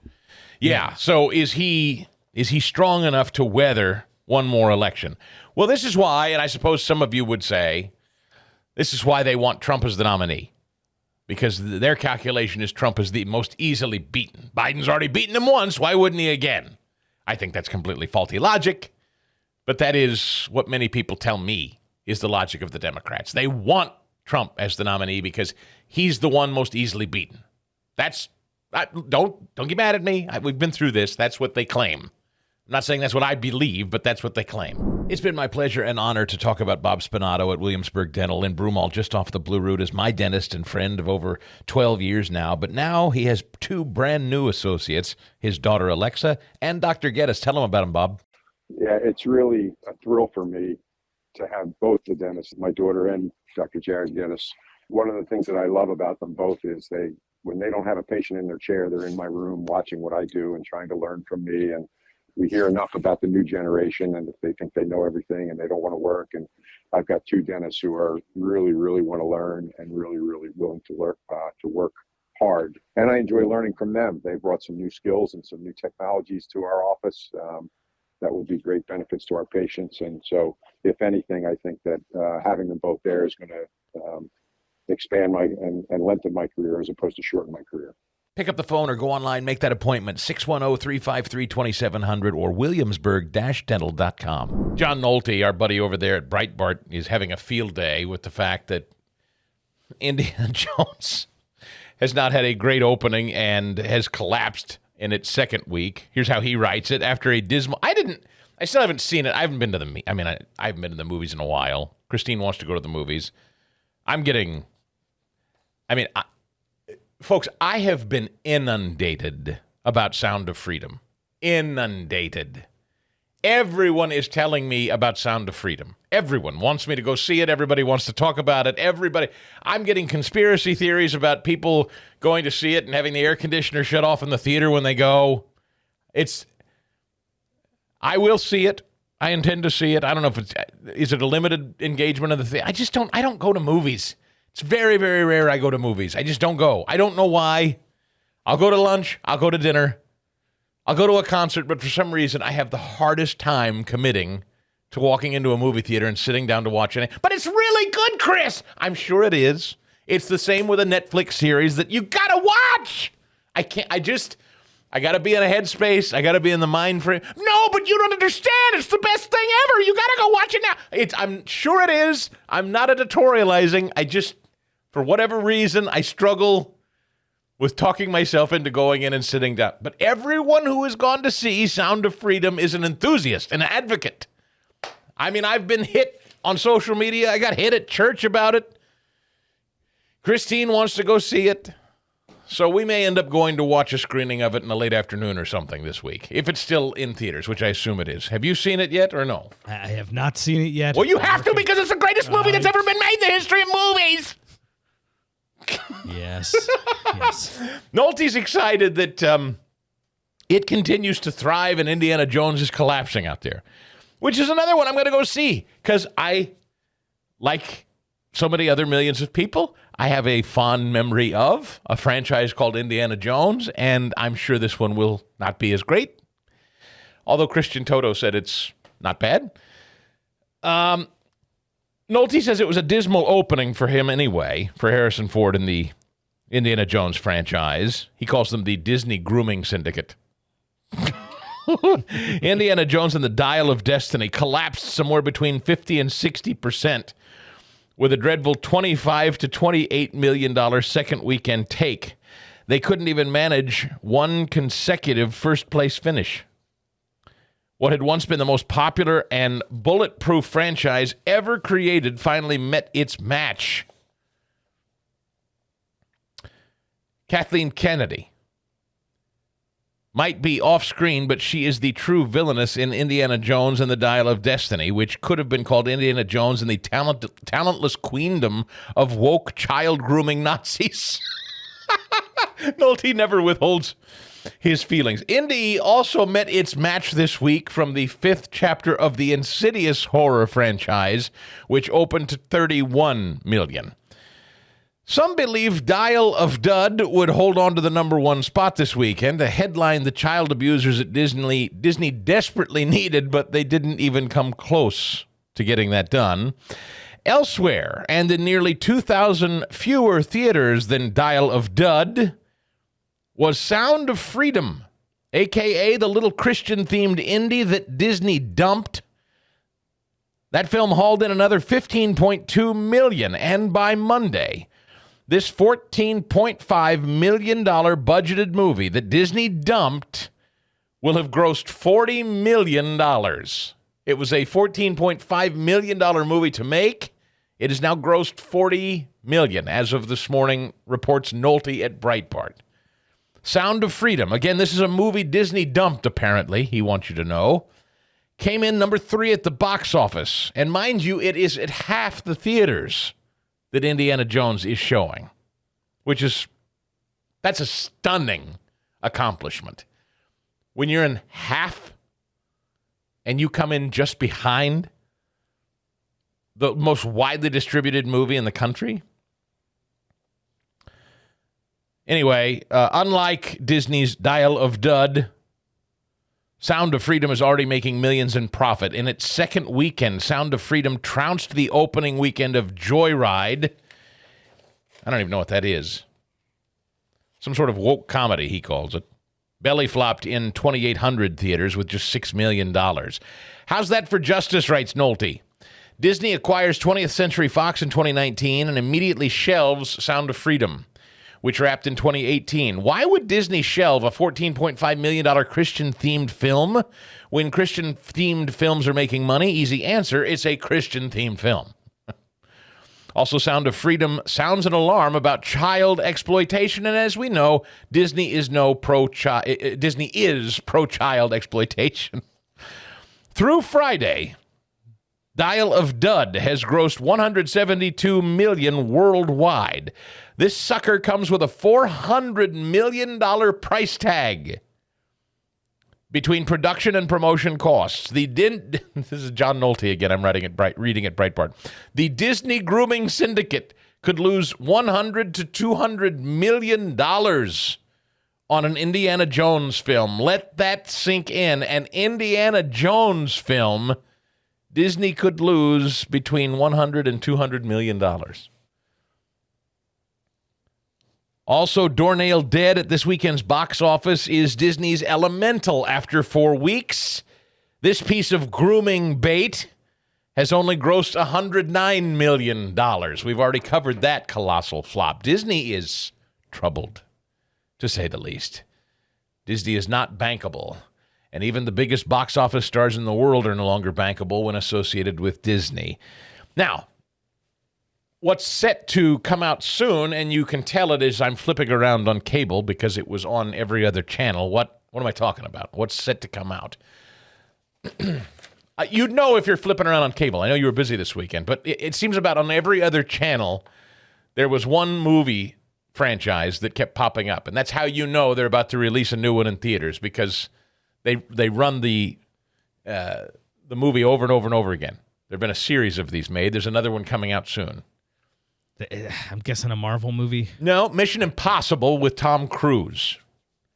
G: Yeah. So is he strong enough to weather one more election? Well, this is why, and I suppose some of you would say, this is why they want Trump as the nominee. Because their calculation is Trump is the most easily beaten. Biden's already beaten him once. Why wouldn't he again? I think that's completely faulty logic. But that is what many people tell me is the logic of the Democrats. They want Trump as the nominee because he's the one most easily beaten. Don't get mad at me. We've been through this. That's what they claim. I'm not saying that's what I believe, but that's what they claim. It's been my pleasure and honor to talk about Bob Spinato at Williamsburg Dental in Broomall, just off the Blue Route, as my dentist and friend of over 12 years now. But now he has two brand new associates, his daughter Alexa and Dr. Geddes. Tell them about him, Bob.
J: Yeah, it's really a thrill for me to have both the dentists, my daughter and Dr. Jared Geddes. One of the things that I love about them both is when they don't have a patient in their chair, they're in my room watching what I do and trying to learn from me. And we hear enough about the new generation, and if they think they know everything and they don't want to work. And I've got two dentists who are really, really want to learn and really, really willing to work hard. And I enjoy learning from them. They brought some new skills and some new technologies to our office that will be great benefits to our patients. And so, if anything, I think that having them both there is going to expand and lengthen my career as opposed to shorten my career.
G: Pick up the phone or go online, make that appointment, 610-353-2700 or williamsburg-dental.com. John Nolte, our buddy over there at Breitbart, is having a field day with the fact that Indiana Jones has not had a great opening and has collapsed in its second week. Here's how he writes it. After a dismal... I still haven't seen it. I haven't been to the... I haven't been to the movies in a while. Christine wants to go to the movies. Folks, I have been inundated about Sound of Freedom. Inundated. Everyone is telling me about Sound of Freedom. Everyone wants me to go see it. Everybody wants to talk about it. I'm getting conspiracy theories about people going to see it and having the air conditioner shut off in the theater when they go. I will see it. I intend to see it. I don't know if is it a limited engagement of the theater? I don't go to movies. It's very, very rare I go to movies. I just don't go. I don't know why. I'll go to lunch. I'll go to dinner. I'll go to a concert, but for some reason I have the hardest time committing to walking into a movie theater and sitting down to watch it. But it's really good, Chris. I'm sure it is. It's the same with a Netflix series that you gotta watch. I gotta be in a headspace. I gotta be in the mind frame. No, but you don't understand. It's the best thing ever. You gotta go watch it now. I'm sure it is. I'm not editorializing. For whatever reason, I struggle with talking myself into going in and sitting down. But everyone who has gone to see Sound of Freedom is an enthusiast, an advocate. I've been hit on social media. I got hit at church about it. Christine wants to go see it. So we may end up going to watch a screening of it in the late afternoon or something this week, if it's still in theaters, which I assume it is. Have you seen it yet or no?
H: I have not seen it yet.
G: Well, you have to, because it's the greatest movie that's ever been made in the history of movies.
H: Yes. Yes.
G: Nolte's excited that it continues to thrive and Indiana Jones is collapsing out there, which is another one I'm going to go see, because I, like so many other millions of people, I have a fond memory of a franchise called Indiana Jones, and I'm sure this one will not be as great, although Christian Toto said it's not bad. Nolte says it was a dismal opening for him anyway, for Harrison Ford and the Indiana Jones franchise. He calls them the Disney Grooming Syndicate. Indiana Jones and the Dial of Destiny collapsed somewhere between 50 and 60%, with a dreadful $25 to $28 million second weekend take. They couldn't even manage one consecutive first-place finish. What had once been the most popular and bulletproof franchise ever created finally met its match. Kathleen Kennedy might be off-screen, but she is the true villainess in Indiana Jones and the Dial of Destiny, which could have been called Indiana Jones and the talentless queendom of woke child-grooming Nazis. Nolte never withholds his feelings. Indy also met its match this week from the 5th chapter of the Insidious horror franchise, which opened to $31 million. Some believe Dial of Dud would hold on to the number one spot this weekend, a headline the child abusers at Disney desperately needed, but they didn't even come close to getting that done. Elsewhere, and in nearly 2,000 fewer theaters than Dial of Dud, was Sound of Freedom, a.k.a. the little Christian-themed indie that Disney dumped. That film hauled in another $15.2 million, and by Monday, this $14.5 million budgeted movie that Disney dumped will have grossed $40 million. It was a $14.5 million movie to make. It has now grossed $40 million, as of this morning, reports Nolte at Breitbart. Sound of Freedom. Again, this is a movie Disney dumped, apparently, he wants you to know. Came in number 3 at the box office. And mind you, it is at half the theaters that Indiana Jones is showing, that's a stunning accomplishment. When you're in half and you come in just behind the most widely distributed movie in the country. Anyway, unlike Disney's Dial of Dud, Sound of Freedom is already making millions in profit. In its second weekend, Sound of Freedom trounced the opening weekend of Joyride. I don't even know what that is. Some sort of woke comedy, he calls it. Belly flopped in 2,800 theaters with just $6 million. How's that for justice, writes Nolte. Disney acquires 20th Century Fox in 2019 and immediately shelves Sound of Freedom, which wrapped in 2018. Why would Disney shelve a $14.5 million Christian-themed film when Christian-themed films are making money? Easy answer, it's a Christian-themed film. Also, Sound of Freedom sounds an alarm about child exploitation, and as we know, Disney is pro-child exploitation. Through Friday, Dial of Dud has grossed $172 million worldwide. This sucker comes with a $400 million price tag between production and promotion costs. This is John Nolte again. I'm reading at Breitbart. The Disney grooming syndicate could lose $100 to $200 million on an Indiana Jones film. Let that sink in. An Indiana Jones film, Disney could lose between $100 and $200 million. Also, Doornail dead at this weekend's box office is Disney's Elemental. After 4 weeks, this piece of grooming bait has only grossed $109 million. We've already covered that colossal flop. Disney is troubled, to say the least. Disney is not bankable, and even the biggest box office stars in the world are no longer bankable when associated with Disney. Now, what's set to come out soon, and you can tell it as I'm flipping around on cable because it was on every other channel. What am I talking about? What's set to come out? You'd know if you're flipping around on cable. I know you were busy this weekend, but it seems about on every other channel, there was one movie franchise that kept popping up, and that's how you know they're about to release a new one in theaters, because they run the movie over and over and over again. There have been a series of these made. There's another one coming out soon.
H: I'm guessing a Marvel movie?
G: No, Mission Impossible with Tom Cruise.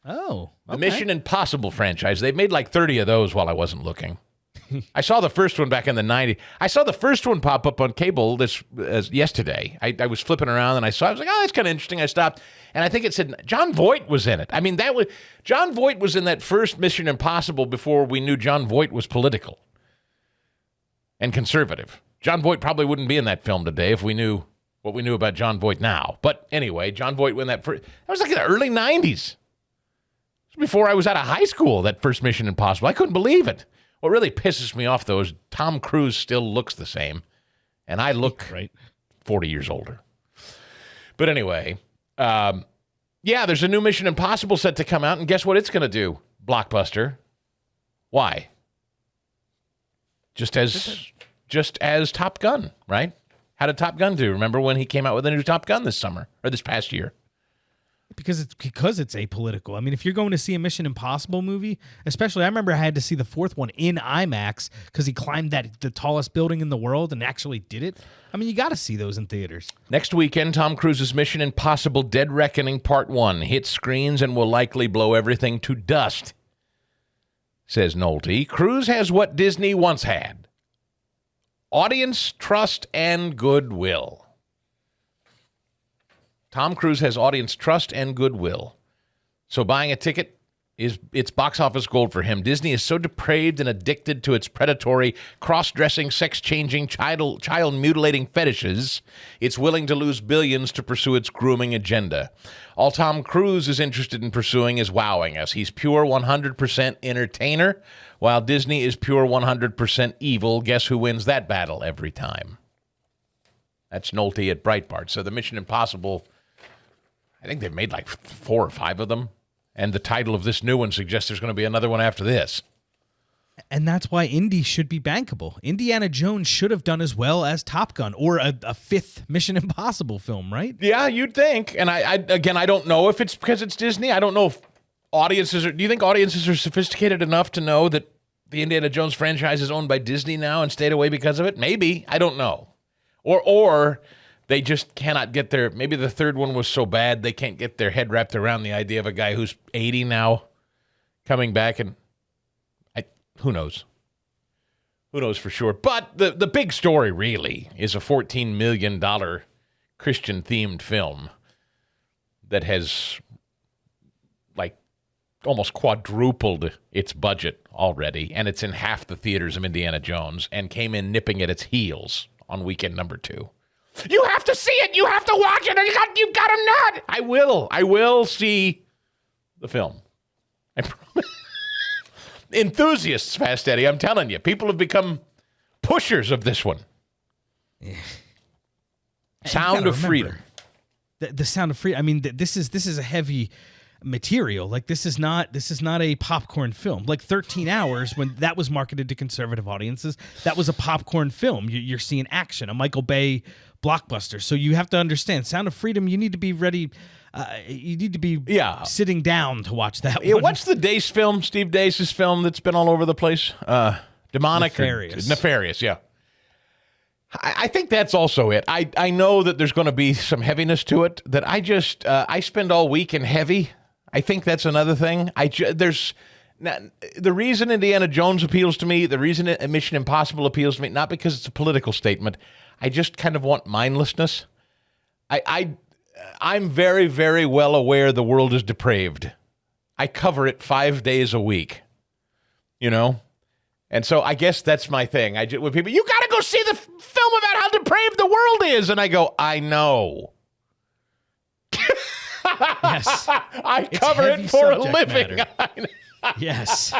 H: Oh, okay.
G: The Mission Impossible franchise. They've made like 30 of those while I wasn't looking. I saw the first one back in the 90s. I saw the first one pop up on cable yesterday. I was flipping around and I was like, oh, that's kind of interesting. I stopped, and I think it said John Voight was in it. I mean, John Voight was in that first Mission Impossible before we knew John Voight was political and conservative. John Voight probably wouldn't be in that film today if we knew what we knew about John Voight now. But anyway, John Voight won that first. That was like in the early 90s. Before I was out of high school, that first Mission Impossible. I couldn't believe it. What really pisses me off, though, is Tom Cruise still looks the same, and I look 40 years older. But anyway, there's a new Mission Impossible set to come out, and guess what it's going to do? Blockbuster. Why? Just as Top Gun, right? How did Top Gun do? Remember when he came out with a new Top Gun this summer, or this past year?
H: Because it's apolitical. I mean, if you're going to see a Mission Impossible movie, especially, I remember I had to see the fourth one in IMAX because he climbed the tallest building in the world and actually did it. I mean, you got to see those in theaters.
G: Next weekend, Tom Cruise's Mission Impossible Dead Reckoning Part 1 hits screens and will likely blow everything to dust, says Nolte. Cruise has what Disney once had: audience trust and goodwill. Tom Cruise has audience trust and goodwill. So buying a ticket it's box office gold for him. Disney is so depraved and addicted to its predatory, cross-dressing, sex-changing, child-mutilating fetishes, it's willing to lose billions to pursue its grooming agenda. All Tom Cruise is interested in pursuing is wowing us. He's pure 100% entertainer, while Disney is pure 100% evil. Guess who wins that battle every time? That's Nolte at Breitbart. So the Mission Impossible, I think they've made like 4 or 5 of them. And the title of this new one suggests there's going to be another one after this.
H: And that's why Indy should be bankable. Indiana Jones should have done as well as Top Gun or a 5th Mission Impossible film, right?
G: Yeah, you'd think. And I don't know if it's because it's Disney. I don't know if do you think audiences are sophisticated enough to know that the Indiana Jones franchise is owned by Disney now and stayed away because of it? Maybe. I don't know. Or they just cannot get maybe the third one was so bad they can't get their head wrapped around the idea of a guy who's 80 now coming back, and who knows? Who knows for sure? But the big story really is a $14 million Christian-themed film that has like almost quadrupled its budget already, and it's in half the theaters of Indiana Jones and came in nipping at its heels on weekend number 2. You have to see it. You have to watch it. Or you got to not. I will see the film. I promise. Enthusiasts, Fast Eddie, I'm telling you. People have become pushers of this one. Yeah. Sound of Freedom.
H: The Sound of Freedom. I mean, this is a heavy material. Like this is not a popcorn film. Like 13 Hours, when that was marketed to conservative audiences, that was a popcorn film. You're seeing action, a Michael Bay blockbuster. So you have to understand, Sound of Freedom, you need to be ready. You need to be sitting down to watch that one.
G: What's the Dace film, Steve Dace's film that's been all over the place? Demonic. Nefarious, yeah. I think that's also it. I know that there's going to be some heaviness to it that I spend all week in heavy. I think that's another thing. The reason Indiana Jones appeals to me, the reason Mission Impossible appeals to me, not because it's a political statement. I just kind of want mindlessness. I'm very, very well aware the world is depraved. I cover it 5 days a week, And so I guess that's my thing. When people, you got to go see the film about how depraved the world is. And I go, I know.
H: Yes.
G: I cover it for a living.
H: Yes.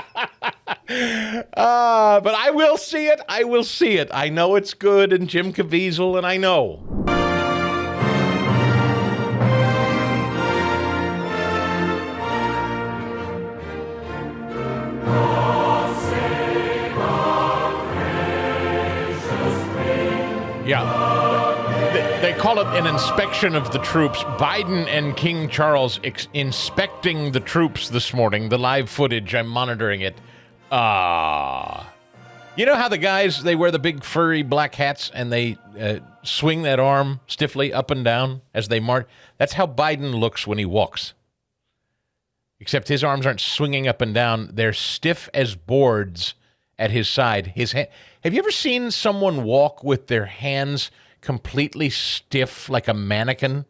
G: But I will see it. I know it's good, and Jim Caviezel, and I know. Yeah. They call it an inspection of the troops. Biden and King Charles inspecting the troops this morning. The live footage, I'm monitoring it. You know how the guys, they wear the big furry black hats and they swing that arm stiffly up and down as they march? That's how Biden looks when he walks. Except his arms aren't swinging up and down. They're stiff as boards at his side. Have you ever seen someone walk with their hands completely stiff like a mannequin?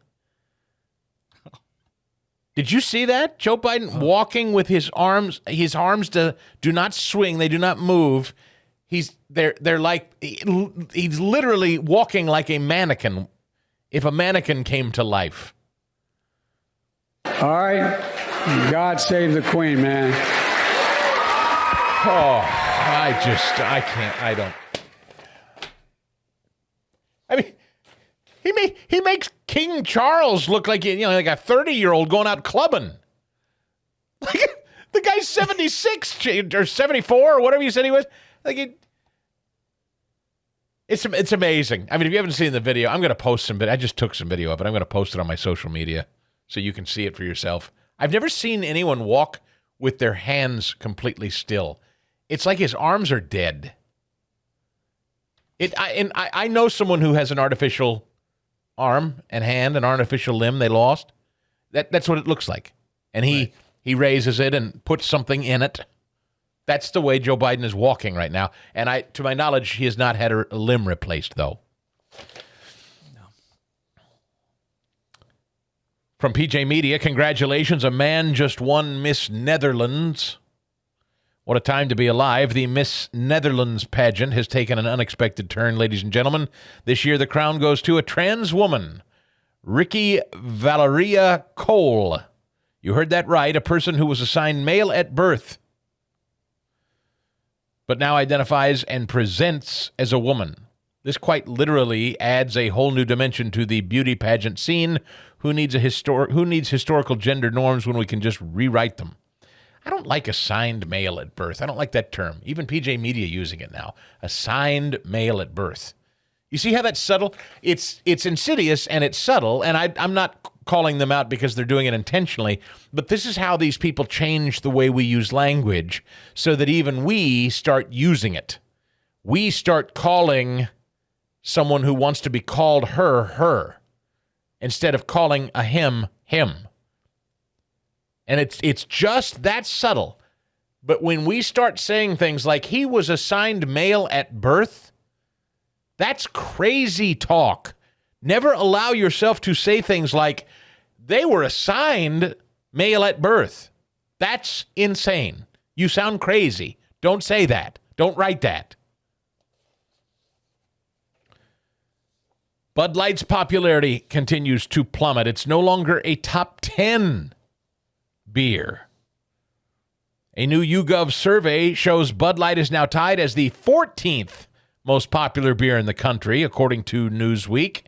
G: Did you see that? Joe Biden walking with his arms do not swing, they do not move. They're like he's literally walking like a mannequin. If a mannequin came to life.
I: All right. God save the Queen, man.
G: Oh, I don't. I mean, he makes King Charles look like like a 30-year-old going out clubbing. Like the guy's 76 or 74 or whatever you said he was. Like it's amazing. I mean, if you haven't seen the video, I'm going to post some. But I just took some video of it. I'm going to post it on my social media so you can see it for yourself. I've never seen anyone walk with their hands completely still. It's like his arms are dead. I know someone who has an artificial arm and hand, an artificial limb they lost. That's what it looks like. And he raises it and puts something in it. That's the way Joe Biden is walking right now. And to my knowledge, he has not had a limb replaced, though. No. From PJ Media, congratulations. A man just won Miss Netherlands. What a time to be alive. The Miss Netherlands pageant has taken an unexpected turn, ladies and gentlemen. This year, the crown goes to a trans woman, Ricky Valeria Cole. You heard that right, a person who was assigned male at birth, but now identifies and presents as a woman. This quite literally adds a whole new dimension to the beauty pageant scene. Who needs historical gender norms when we can just rewrite them? I don't like assigned male at birth. I don't like that term. Even PJ Media using it now. Assigned male at birth. You see how that's subtle? It's insidious and it's subtle, and I'm not calling them out because they're doing it intentionally, but this is how these people change the way we use language so that even we start using it. We start calling someone who wants to be called her, her, instead of calling a him, him. And it's just that subtle. But when we start saying things like he was assigned male at birth, that's crazy talk. Never allow yourself to say things like they were assigned male at birth. That's insane. You sound crazy. Don't say that. Don't write that. Bud Light's popularity continues to plummet. It's no longer a top 10 beer. A new YouGov survey shows Bud Light is now tied as the 14th most popular beer in the country, according to Newsweek.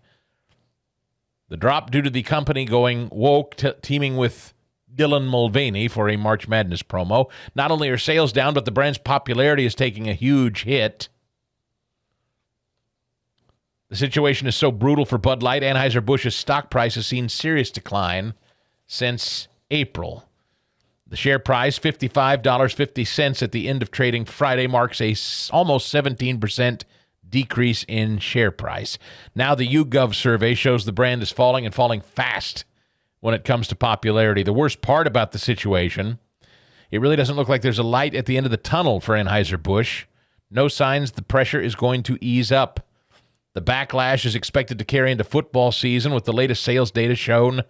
G: The drop due to the company going woke, teaming with Dylan Mulvaney for a March Madness promo. Not only are sales down, but the brand's popularity is taking a huge hit. The situation is so brutal for Bud Light, Anheuser-Busch's stock price has seen serious decline since April. The share price, $55.50 at the end of trading Friday, marks a almost 17% decrease in share price. Now the YouGov survey shows the brand is falling and falling fast when it comes to popularity. The worst part about the situation, it really doesn't look like there's a light at the end of the tunnel for Anheuser-Busch. No signs the pressure is going to ease up. The backlash is expected to carry into football season, with the latest sales data shown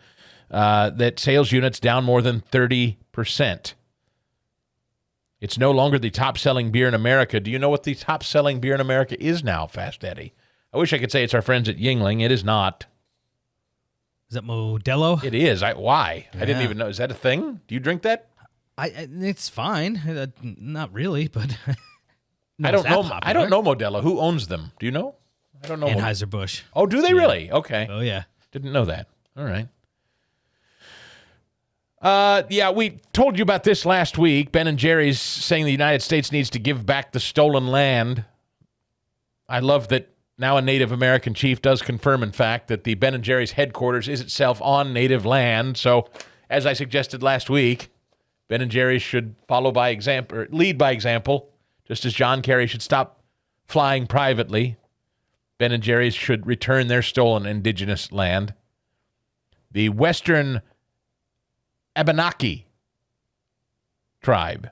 G: that sales units down more than 30%. It's no longer the top-selling beer in America. Do you know what the top-selling beer in America is now, Fast Eddie? I wish I could say it's our friends at Yuengling. It is not.
H: Is that Modelo?
G: It is. Why?
H: Yeah.
G: I didn't even know. Is that a thing? Do you drink that?
H: It's fine. Not really, but
G: I don't know. I don't know Modelo. Who owns them? Do you know? I don't know.
H: Anheuser-Busch.
G: Oh, do they really? Okay.
H: Oh, yeah.
G: Didn't know that. All right. Yeah, we told you about this last week. Ben & Jerry's saying the United States needs to give back the stolen land. I love that now a Native American chief does confirm, in fact, that the Ben & Jerry's headquarters is itself on Native land. So, as I suggested last week, Ben & Jerry's should follow by example, or lead by example, just as John Kerry should stop flying privately. Ben & Jerry's should return their stolen indigenous land. The Western Abenaki tribe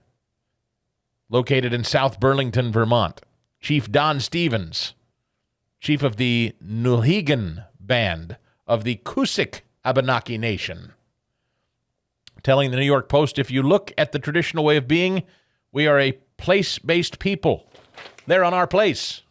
G: located in South Burlington, Vermont. Chief Don Stevens, chief of the Nulhegan Band of the Kusik Abenaki Nation, telling the New York Post, if you look at the traditional way of being, we are a place-based people. They're on our place.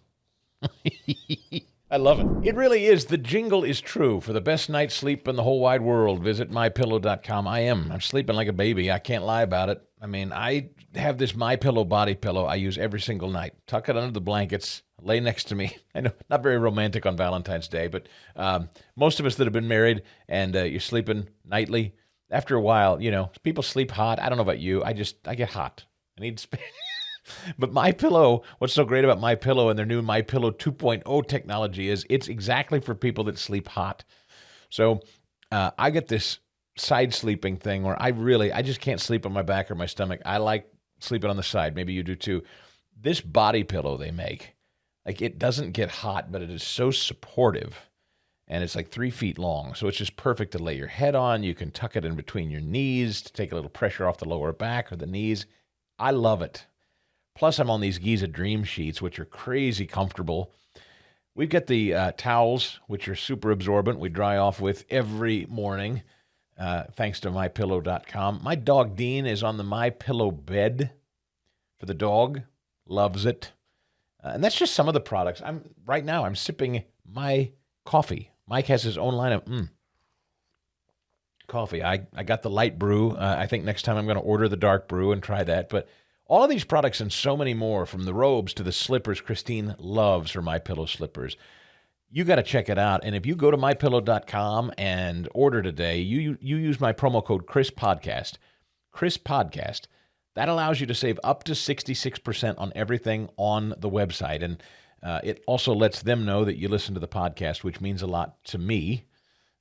G: I love it. It really is. The jingle is true. For the best night's sleep in the whole wide world, visit mypillow.com. I'm sleeping like a baby. I can't lie about it. I mean, I have this MyPillow body pillow I use every single night. Tuck it under the blankets, lay next to me. I know, not very romantic on Valentine's Day, but most of us that have been married and you're sleeping nightly, after a while, people sleep hot. I don't know about you. I get hot. I need space. But MyPillow, what's so great about MyPillow and their new MyPillow 2.0 technology is it's exactly for people that sleep hot. So I get this side sleeping thing where I just can't sleep on my back or my stomach. I like sleeping on the side. Maybe you do too. This body pillow they make, like it doesn't get hot, but it is so supportive. And it's like 3 feet long. So it's just perfect to lay your head on. You can tuck it in between your knees to take a little pressure off the lower back or the knees. I love it. Plus, I'm on these Giza Dream Sheets, which are crazy comfortable. We've got the towels, which are super absorbent. We dry off with every morning, thanks to MyPillow.com. My dog, Dean, is on the MyPillow bed for the dog. Loves it. And that's just some of the products. Right now, I'm sipping my coffee. Mike has his own line of coffee. I got the light brew. I think next time I'm going to order the dark brew and try that. But all of these products and so many more, from the robes to the slippers, Christine loves her MyPillow slippers. You got to check it out. And if you go to mypillow.com and order today, you use my promo code ChrisPodcast. ChrisPodcast. That allows you to save up to 66% on everything on the website. And it also lets them know that you listen to the podcast, which means a lot to me.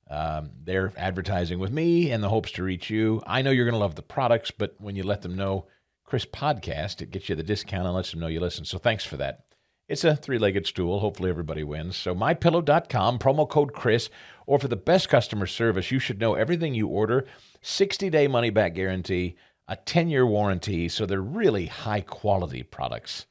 G: They're advertising with me in the hopes to reach you. I know you're going to love the products, but when you let them know Chris Podcast, it gets you the discount and lets them know you listen. So thanks for that. It's a three-legged stool. Hopefully everybody wins. So mypillow.com, promo code Chris, or for the best customer service, you should know everything you order, 60-day money-back guarantee, a 10-year warranty. So they're really high-quality products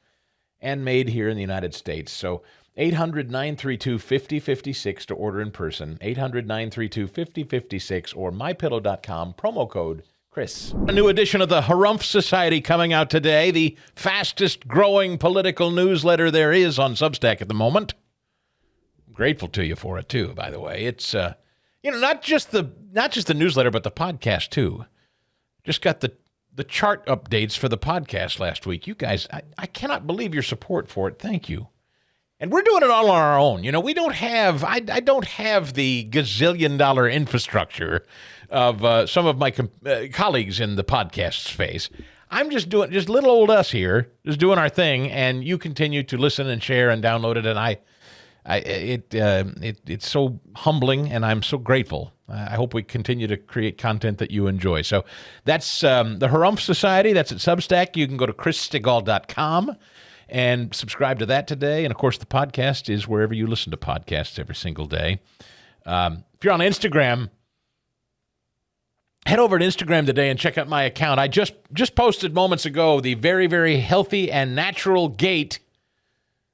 G: and made here in the United States. So 800-932-5056 to order in person, 800-932-5056, or mypillow.com, promo code Chris. A new edition of the Harumph Society coming out today, the fastest growing political newsletter there is on Substack at the moment. I'm grateful to you for it too, by the way. It's not just the newsletter, but the podcast too. Just got the chart updates for the podcast last week. You guys, I cannot believe your support for it. Thank you. And we're doing it all on our own. We don't have, I don't have the gazillion-dollar infrastructure of some of my colleagues in the podcast space. I'm just doing, just little old us here, just doing our thing, and you continue to listen and share and download it, and it's so humbling, and I'm so grateful. I hope we continue to create content that you enjoy. So that's the Harumph Society. That's at Substack. You can go to chrisstigall.com and subscribe to that today. And, of course, the podcast is wherever you listen to podcasts every single day. If you're on Instagram, head over to Instagram today and check out my account. I just posted moments ago the very, very healthy and natural gait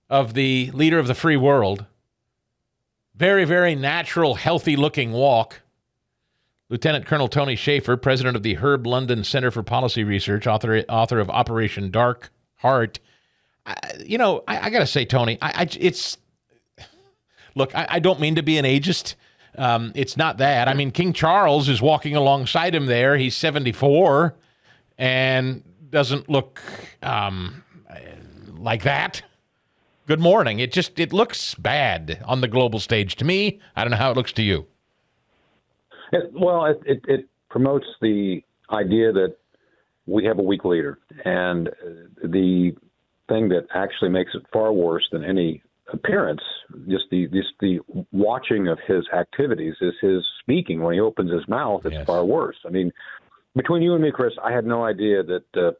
G: of the leader of the free world. Very, very natural, healthy-looking walk. Lieutenant Colonel Tony Shaffer, president of the Herb London Center for Policy Research, author of Operation Dark Heart. I got to say, Tony, look, I don't mean to be an ageist. It's not that. I mean, King Charles is walking alongside him there. He's 74 and doesn't look like that. Good morning. It looks bad on the global stage to me. I don't know how it looks to you.
K: It promotes the idea that we have a weak leader. And the thing that actually makes it far worse than any appearance, just the watching of his activities, is his speaking. When he opens his mouth, it's far worse. I mean, between you and me, Chris, I had no idea that the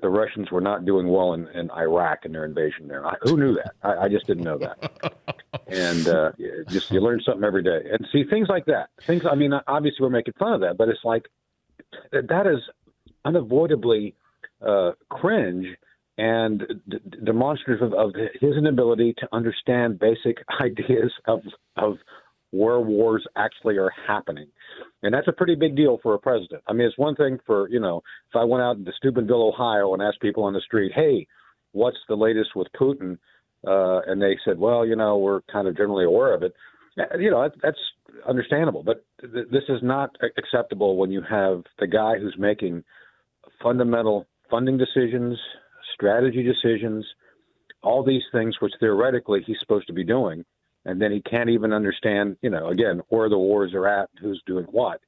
K: Russians were not doing well in Iraq in their invasion there. Who knew that? I just didn't know that. And you learn something every day. And see, things like that. Obviously we're making fun of that, but it's like that is unavoidably cringe and demonstrative of his inability to understand basic ideas of where wars actually are happening. And that's a pretty big deal for a president. I mean, it's one thing for, if I went out into Steubenville, Ohio, and asked people on the street, hey, what's the latest with Putin? And they said, well, we're kind of generally aware of it. That's understandable. But this is not acceptable when you have the guy who's making fundamental funding decisions, strategy decisions, all these things which theoretically he's supposed to be doing. And then he can't even understand, again, where the wars are at, who's doing what.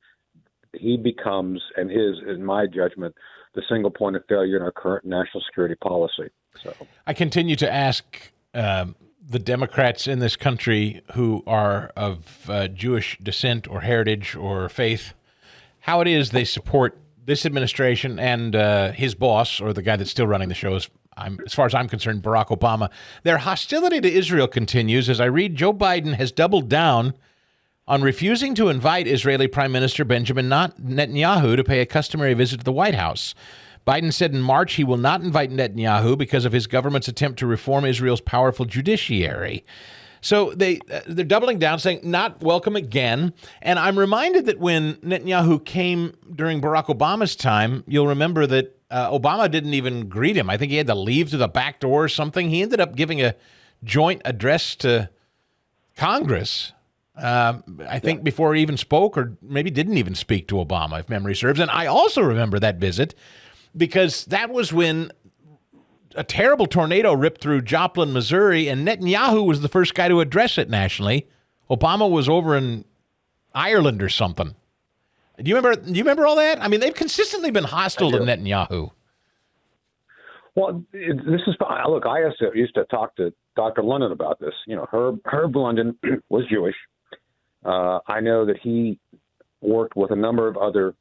K: He becomes and is, in my judgment, the single point of failure in our current national security policy. So
G: I continue to ask the Democrats in this country who are of Jewish descent or heritage or faith how it is they support this administration and his boss, or the guy that's still running the show, as far as I'm concerned, Barack Obama. Their hostility to Israel continues. As I read, Joe Biden has doubled down on refusing to invite Israeli Prime Minister Benjamin Netanyahu to pay a customary visit to the White House. Biden said in March he will not invite Netanyahu because of his government's attempt to reform Israel's powerful judiciary. So they're doubling down, saying not welcome again. And I'm reminded that when Netanyahu came during Barack Obama's time, you'll remember that Obama didn't even greet him. I think he had to leave through the back door or something. He ended up giving a joint address to Congress, I think, before he even spoke, or maybe didn't even speak to Obama, if memory serves. And I also remember that visit because that was when a terrible tornado ripped through Joplin, Missouri, and Netanyahu was the first guy to address it nationally. Obama was over in Ireland or something. Do you remember all that? I mean, they've consistently been hostile to Netanyahu.
K: Well, this is look. I used to talk to Dr. London about this. Herb London was Jewish. I know that he worked with a number of other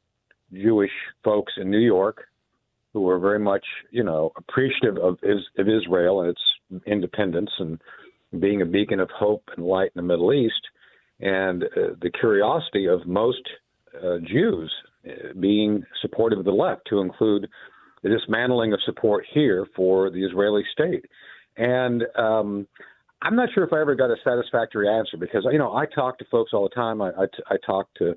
K: Jewish folks in New York who were very much, appreciative of Israel and its independence and being a beacon of hope and light in the Middle East, and the curiosity of most Jews being supportive of the left, to include the dismantling of support here for the Israeli state. And I'm not sure if I ever got a satisfactory answer because, I talk to folks all the time. I talk to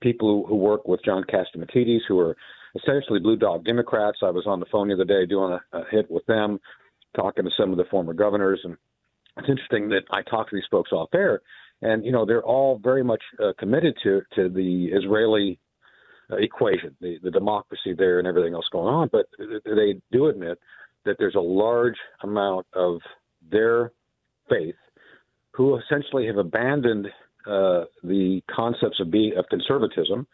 K: people who work with John Catsimatidis, who are essentially blue dog Democrats. I was on the phone the other day doing a hit with them, talking to some of the former governors. And it's interesting that I talk to these folks off air, and, they're all very much committed to the Israeli equation, the democracy there and everything else going on. But they do admit that there's a large amount of their faith who essentially have abandoned the concepts of conservatism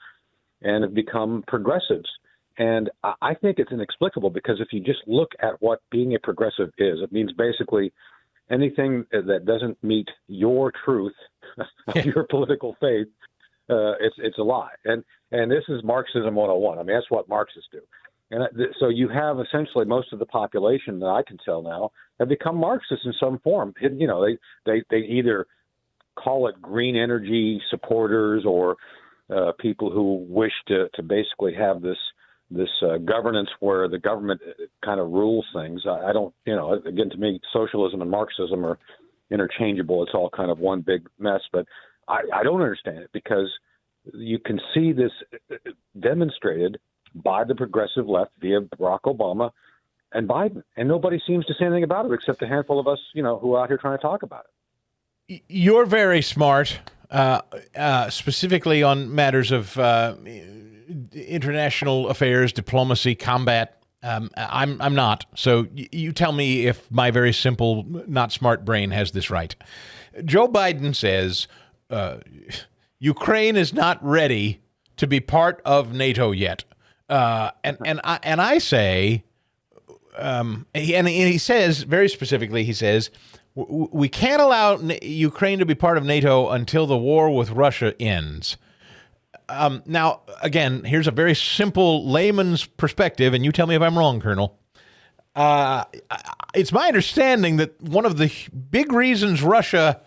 K: and have become progressives. And I think it's inexplicable because if you just look at what being a progressive is, it means basically anything that doesn't meet your truth of your political faith, it's a lie. And this is Marxism 101. I mean, that's what Marxists do. And so you have essentially most of the population that I can tell now have become Marxists in some form. They either call it green energy supporters or people who wish to basically have this governance where the government kind of rules things. I don't, again, to me, socialism and Marxism are interchangeable. It's all kind of one big mess. But I don't understand it because you can see this demonstrated by the progressive left via Barack Obama and Biden. And nobody seems to say anything about it except a handful of us, who are out here trying to talk about it.
G: You're very smart, specifically on matters of international affairs, diplomacy, combat. I'm not. So you tell me if my very simple, not smart brain has this right. Joe Biden says Ukraine is not ready to be part of NATO yet. And I say, he says very specifically, he says, we can't allow Ukraine to be part of NATO until the war with Russia ends. Now, again, here's a very simple layman's perspective, and you tell me if I'm wrong, Colonel. It's my understanding that one of the big reasons Russia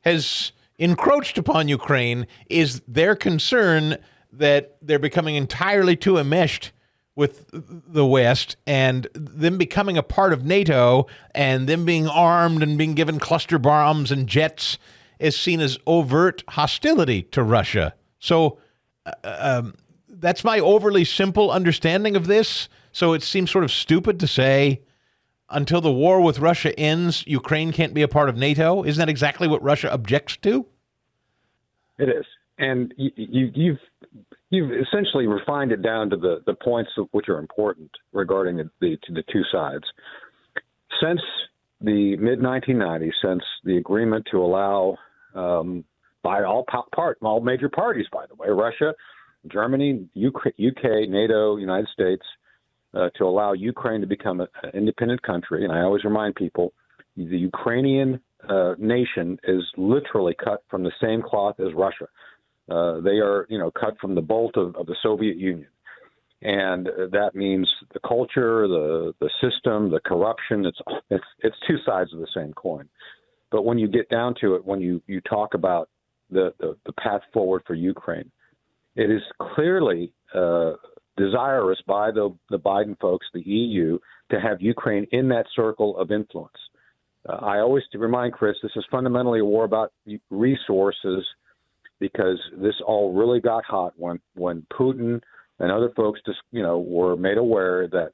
G: has encroached upon Ukraine is their concern that they're becoming entirely too enmeshed with the West, and them becoming a part of NATO and them being armed and being given cluster bombs and jets is seen as overt hostility to Russia. So that's my overly simple understanding of this. So it seems sort of stupid to say until the war with Russia ends, Ukraine can't be a part of NATO. Isn't that exactly what Russia objects to?
K: It is. And you've essentially refined it down to the points which are important regarding the two sides. Since the mid-1990s, since the agreement to allow by all major parties, by the way, Russia, Germany, UK, NATO, United States, to allow Ukraine to become an independent country. And I always remind people, the Ukrainian nation is literally cut from the same cloth as Russia. They are, cut from the bolt of the Soviet Union. And that means the culture, the system, the corruption, it's two sides of the same coin. But when you get down to it, when you talk about the path forward for Ukraine, it is clearly desirous by the Biden folks, the EU, to have Ukraine in that circle of influence. I always remind Chris, this is fundamentally a war about resources, because this all really got hot when Putin and other folks just, were made aware that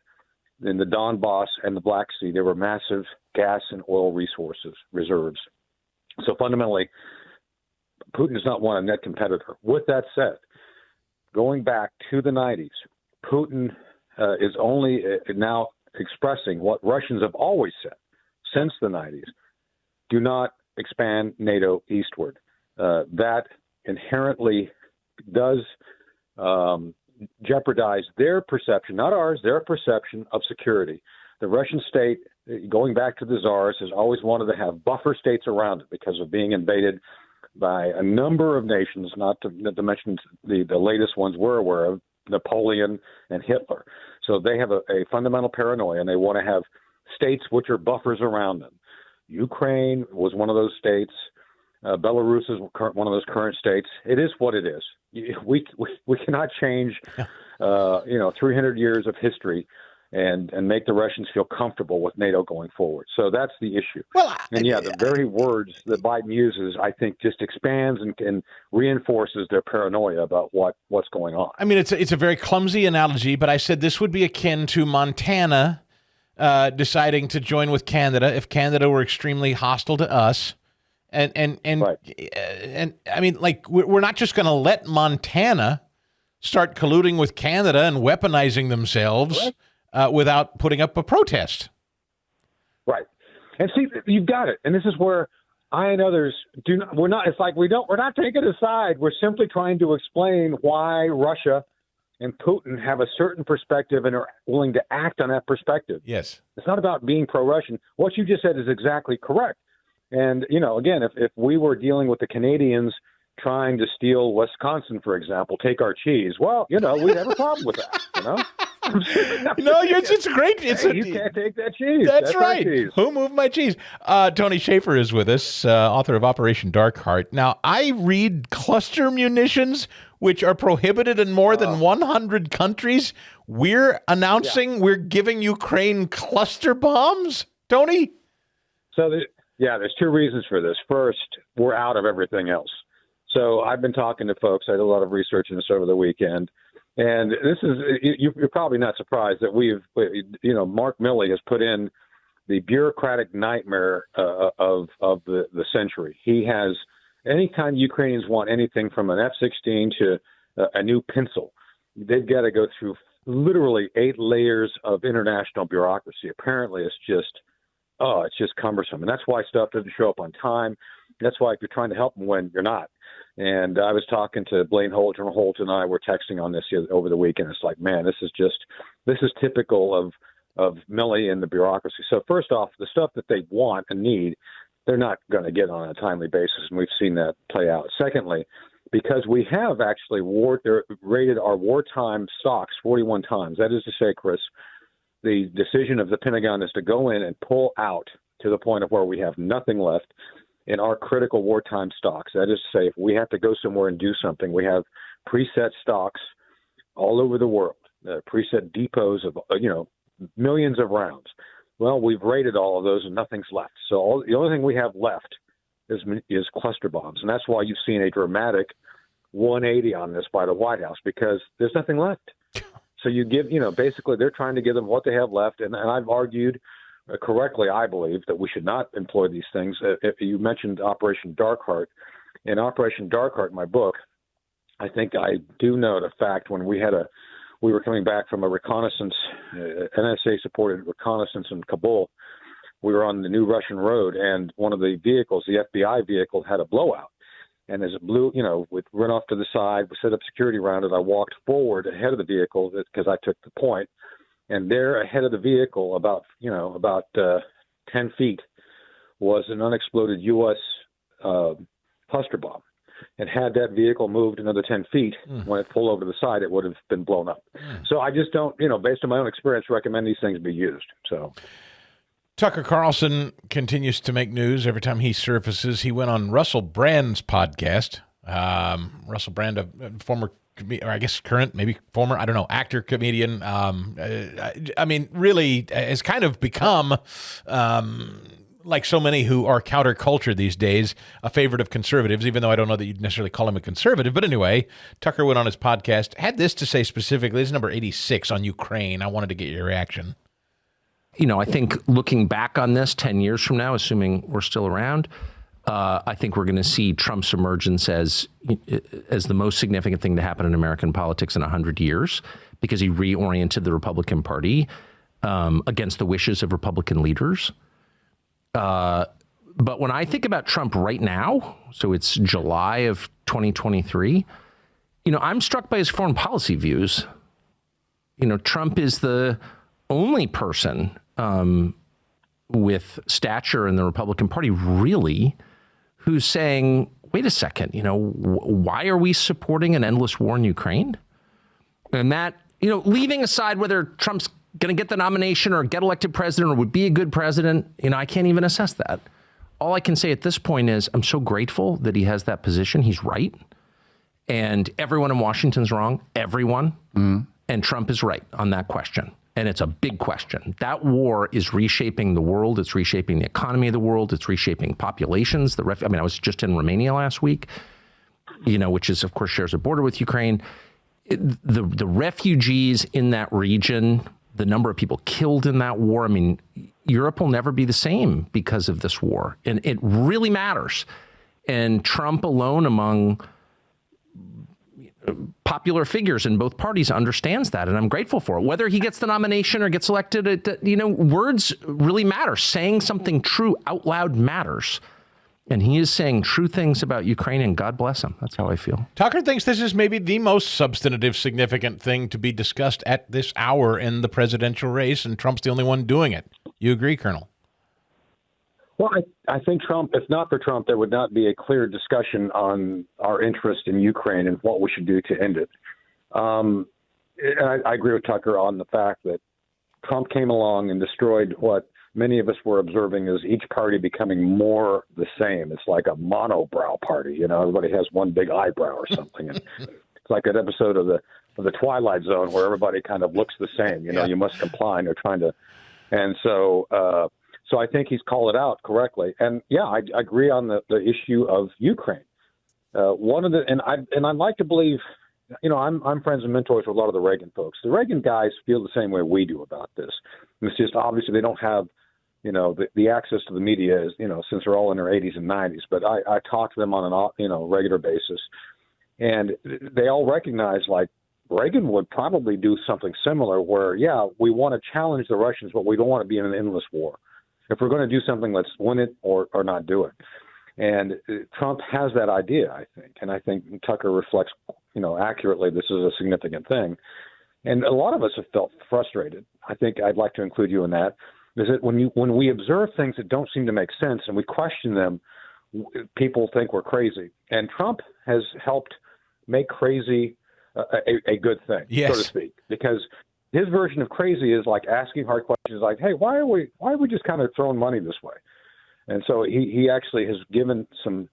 K: in the Donbass and the Black Sea, there were massive gas and oil reserves. So fundamentally, Putin does not want a net competitor. With that said, going back to the 90s, Putin is only now expressing what Russians have always said since the 90s: do not expand NATO eastward. That inherently does jeopardize their perception, not ours, their perception of security. The Russian state, going back to the czars, has always wanted to have buffer states around it because of being invaded by a number of nations, not to mention the latest ones we're aware of, Napoleon and Hitler. So they have a fundamental paranoia, and they want to have states which are buffers around them. Ukraine was one of those states. Belarus is one of those current states. It is what it is. We cannot change, 300 years of history and make the Russians feel comfortable with NATO going forward. So that's the issue. Well, the very words that Biden uses, I think, just expands and reinforces their paranoia about what's going on. I mean, it's a very clumsy analogy, but I said this would be akin to Montana deciding to join with Canada if Canada were extremely hostile to us. And I mean, like, we're not just going to let Montana start colluding with Canada and weaponizing themselves without putting up a protest. Right. And see, you've got it. And this is where I and others do not, we're not taking a side. We're simply trying to explain why Russia and Putin have a certain perspective and are willing to act on that perspective. Yes. It's not about being pro-Russian. What you just said is exactly correct. And, again, if we were dealing with the Canadians trying to steal Wisconsin, for example, take our cheese, well, we'd have a problem with that, it's great. You can't take that cheese. That's right. Cheese. Who moved my cheese? Tony Shaffer is with us, author of Operation Dark Heart. Now, I read cluster munitions, which are prohibited in more than 100 countries. We're announcing we're giving Ukraine cluster bombs, Tony? So there's two reasons for this. First, we're out of everything else. So I've been talking to folks. I did a lot of research on this over the weekend. And this is, you're probably not surprised that Mark Milley has put in the bureaucratic nightmare of the century. He has, anytime Ukrainians want anything from an F-16 to a new pencil, they've got to go through literally 8 layers of international bureaucracy. Apparently it's just cumbersome. And that's why stuff doesn't show up on time. That's why you're trying to help them when you're not. And I was talking to Blaine Holt, and Holt and I were texting on this over the weekend. It's like, man, this is typical of Milley and the bureaucracy. So first off, the stuff that they want and need, they're not going to get on a timely basis, and we've seen that play out. Secondly, because we have actually rated our wartime stocks 41 times. That is to say, Chris, the decision of the Pentagon is to go in and pull out to the point of where we have nothing left in our critical wartime stocks. That is to say, if we have to go somewhere and do something, we have preset stocks all over the world. preset depots of, millions of rounds. Well, we've raided all of those and nothing's left. So the only thing we have left is cluster bombs. And that's why you've seen a dramatic 180 on this by the White House, because there's nothing left. So you give, basically they're trying to give them what they have left. And I've argued correctly, I believe, that we should not employ these things. If you mentioned Operation Darkheart, in Operation Darkheart, my book, I think I do note a fact when we were coming back from a reconnaissance, NSA-supported reconnaissance in Kabul. We were on the new Russian road, and one of the vehicles, the FBI vehicle, had a blowout. And as it blew, we'd run off to the side, we set up security around it. I walked forward ahead of the vehicle because I took the point. And there ahead of the vehicle, about 10 feet, was an unexploded U.S. cluster bomb. And had that vehicle moved another 10 feet, when it pulled over to the side, it would have been blown up. So I just don't, based on my own experience, recommend these things be used. So
G: Tucker Carlson continues to make news every time he surfaces. He went on Russell Brand's podcast. Russell Brand, a former, or I guess current, maybe former, I don't know, actor, comedian. I mean, really has kind of become, like so many who are counterculture these days, a favorite of conservatives, even though I don't know that you'd necessarily call him a conservative. But anyway, Tucker went on his podcast, had this to say specifically. This is number 86 on Ukraine. I wanted to get your reaction.
L: I think looking back on this 10 years from now, assuming we're still around, I think we're going to see Trump's emergence as the most significant thing to happen in American politics in 100 years, because he reoriented the Republican Party against the wishes of Republican leaders. But when I think about Trump right now, so it's July of 2023, I'm struck by his foreign policy views. Trump is the only person with stature in the Republican Party, really, who's saying, wait a second, why are we supporting an endless war in Ukraine? And that, leaving aside whether Trump's going to get the nomination or get elected president or would be a good president, I can't even assess that. All I can say at this point is I'm so grateful that he has that position. He's right. And everyone in Washington's wrong. Everyone. And Trump is right on that question. And it's a big question. That war is reshaping the world. It's reshaping the economy of the world. It's reshaping populations. I was just in Romania last week, which is, of course, shares a border with Ukraine. The refugees in that region, the number of people killed in that war. Europe will never be the same because of this war. And it really matters. And Trump alone among popular figures in both parties understands that, and I'm grateful for it. Whether he gets the nomination or gets elected, words really matter. Saying something true out loud matters. And he is saying true things about Ukraine, and God bless him. That's how I feel.
G: Tucker thinks this is maybe the most substantive, significant thing to be discussed at this hour in the presidential race, and Trump's the only one doing it. You agree, Colonel?
K: Well, I think Trump, if not for Trump, there would not be a clear discussion on our interest in Ukraine and what we should do to end it. And I agree with Tucker on the fact that Trump came along and destroyed what many of us were observing as each party becoming more the same. It's like a monobrow party. Everybody has one big eyebrow or something. And it's like an episode of the Twilight Zone where everybody kind of looks the same. You must comply, and they're trying to. And so I think he's called it out correctly. And yeah, I agree on the issue of Ukraine. I'd like to believe, I'm friends and mentors with a lot of the Reagan folks. The Reagan guys feel the same way we do about this. And it's just obviously they don't have, the access to the media is, since they're all in their 80s and 90s. But I talk to them on an regular basis, and they all recognize like Reagan would probably do something similar where, yeah, we want to challenge the Russians, but we don't want to be in an endless war. If we're going to do something, let's win it or not do it. And Trump has that idea, I think. And I think Tucker reflects, accurately this is a significant thing. And a lot of us have felt frustrated. I think I'd like to include you in that. Is that when we observe things that don't seem to make sense and we question them, people think we're crazy. And Trump has helped make crazy a good thing,
G: yes,
K: so to speak, because his version of crazy is like asking hard questions like, hey, why are we just kind of throwing money this way? And so he actually has given some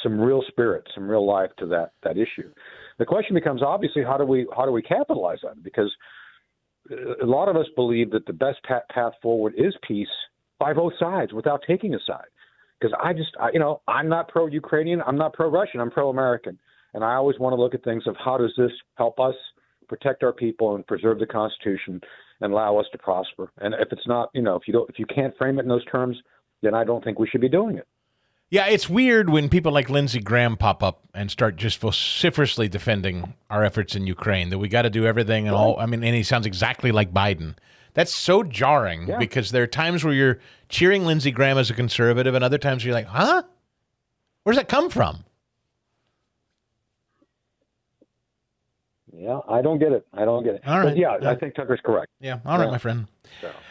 K: real spirit, some real life to that issue. The question becomes obviously how do we capitalize on it? Because a lot of us believe that the best path forward is peace by both sides without taking a side. Because I'm not pro-Ukrainian, I'm not pro-Russian, I'm pro-American. And I always want to look at things of how does this help us protect our people and preserve the Constitution and allow us to prosper. And if it's not, if you can't frame it in those terms, then I don't think we should be doing it.
G: Yeah, it's weird when people like Lindsey Graham pop up and start just vociferously defending our efforts in Ukraine, that we got to do everything and all. I mean, and he sounds exactly like Biden. That's so jarring because there are times where you're cheering Lindsey Graham as a conservative and other times you're like, huh? Where's that come from?
K: Yeah, I don't get it. All right. But yeah, I think Tucker's correct.
G: Yeah. All right, my friend.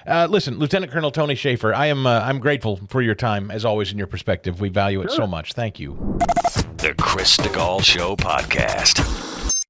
G: Listen, Lieutenant Colonel Tony Shaffer, I'm grateful for your time, as always, and your perspective. We value it so much. Thank you.
A: The Chris Stigall Show podcast.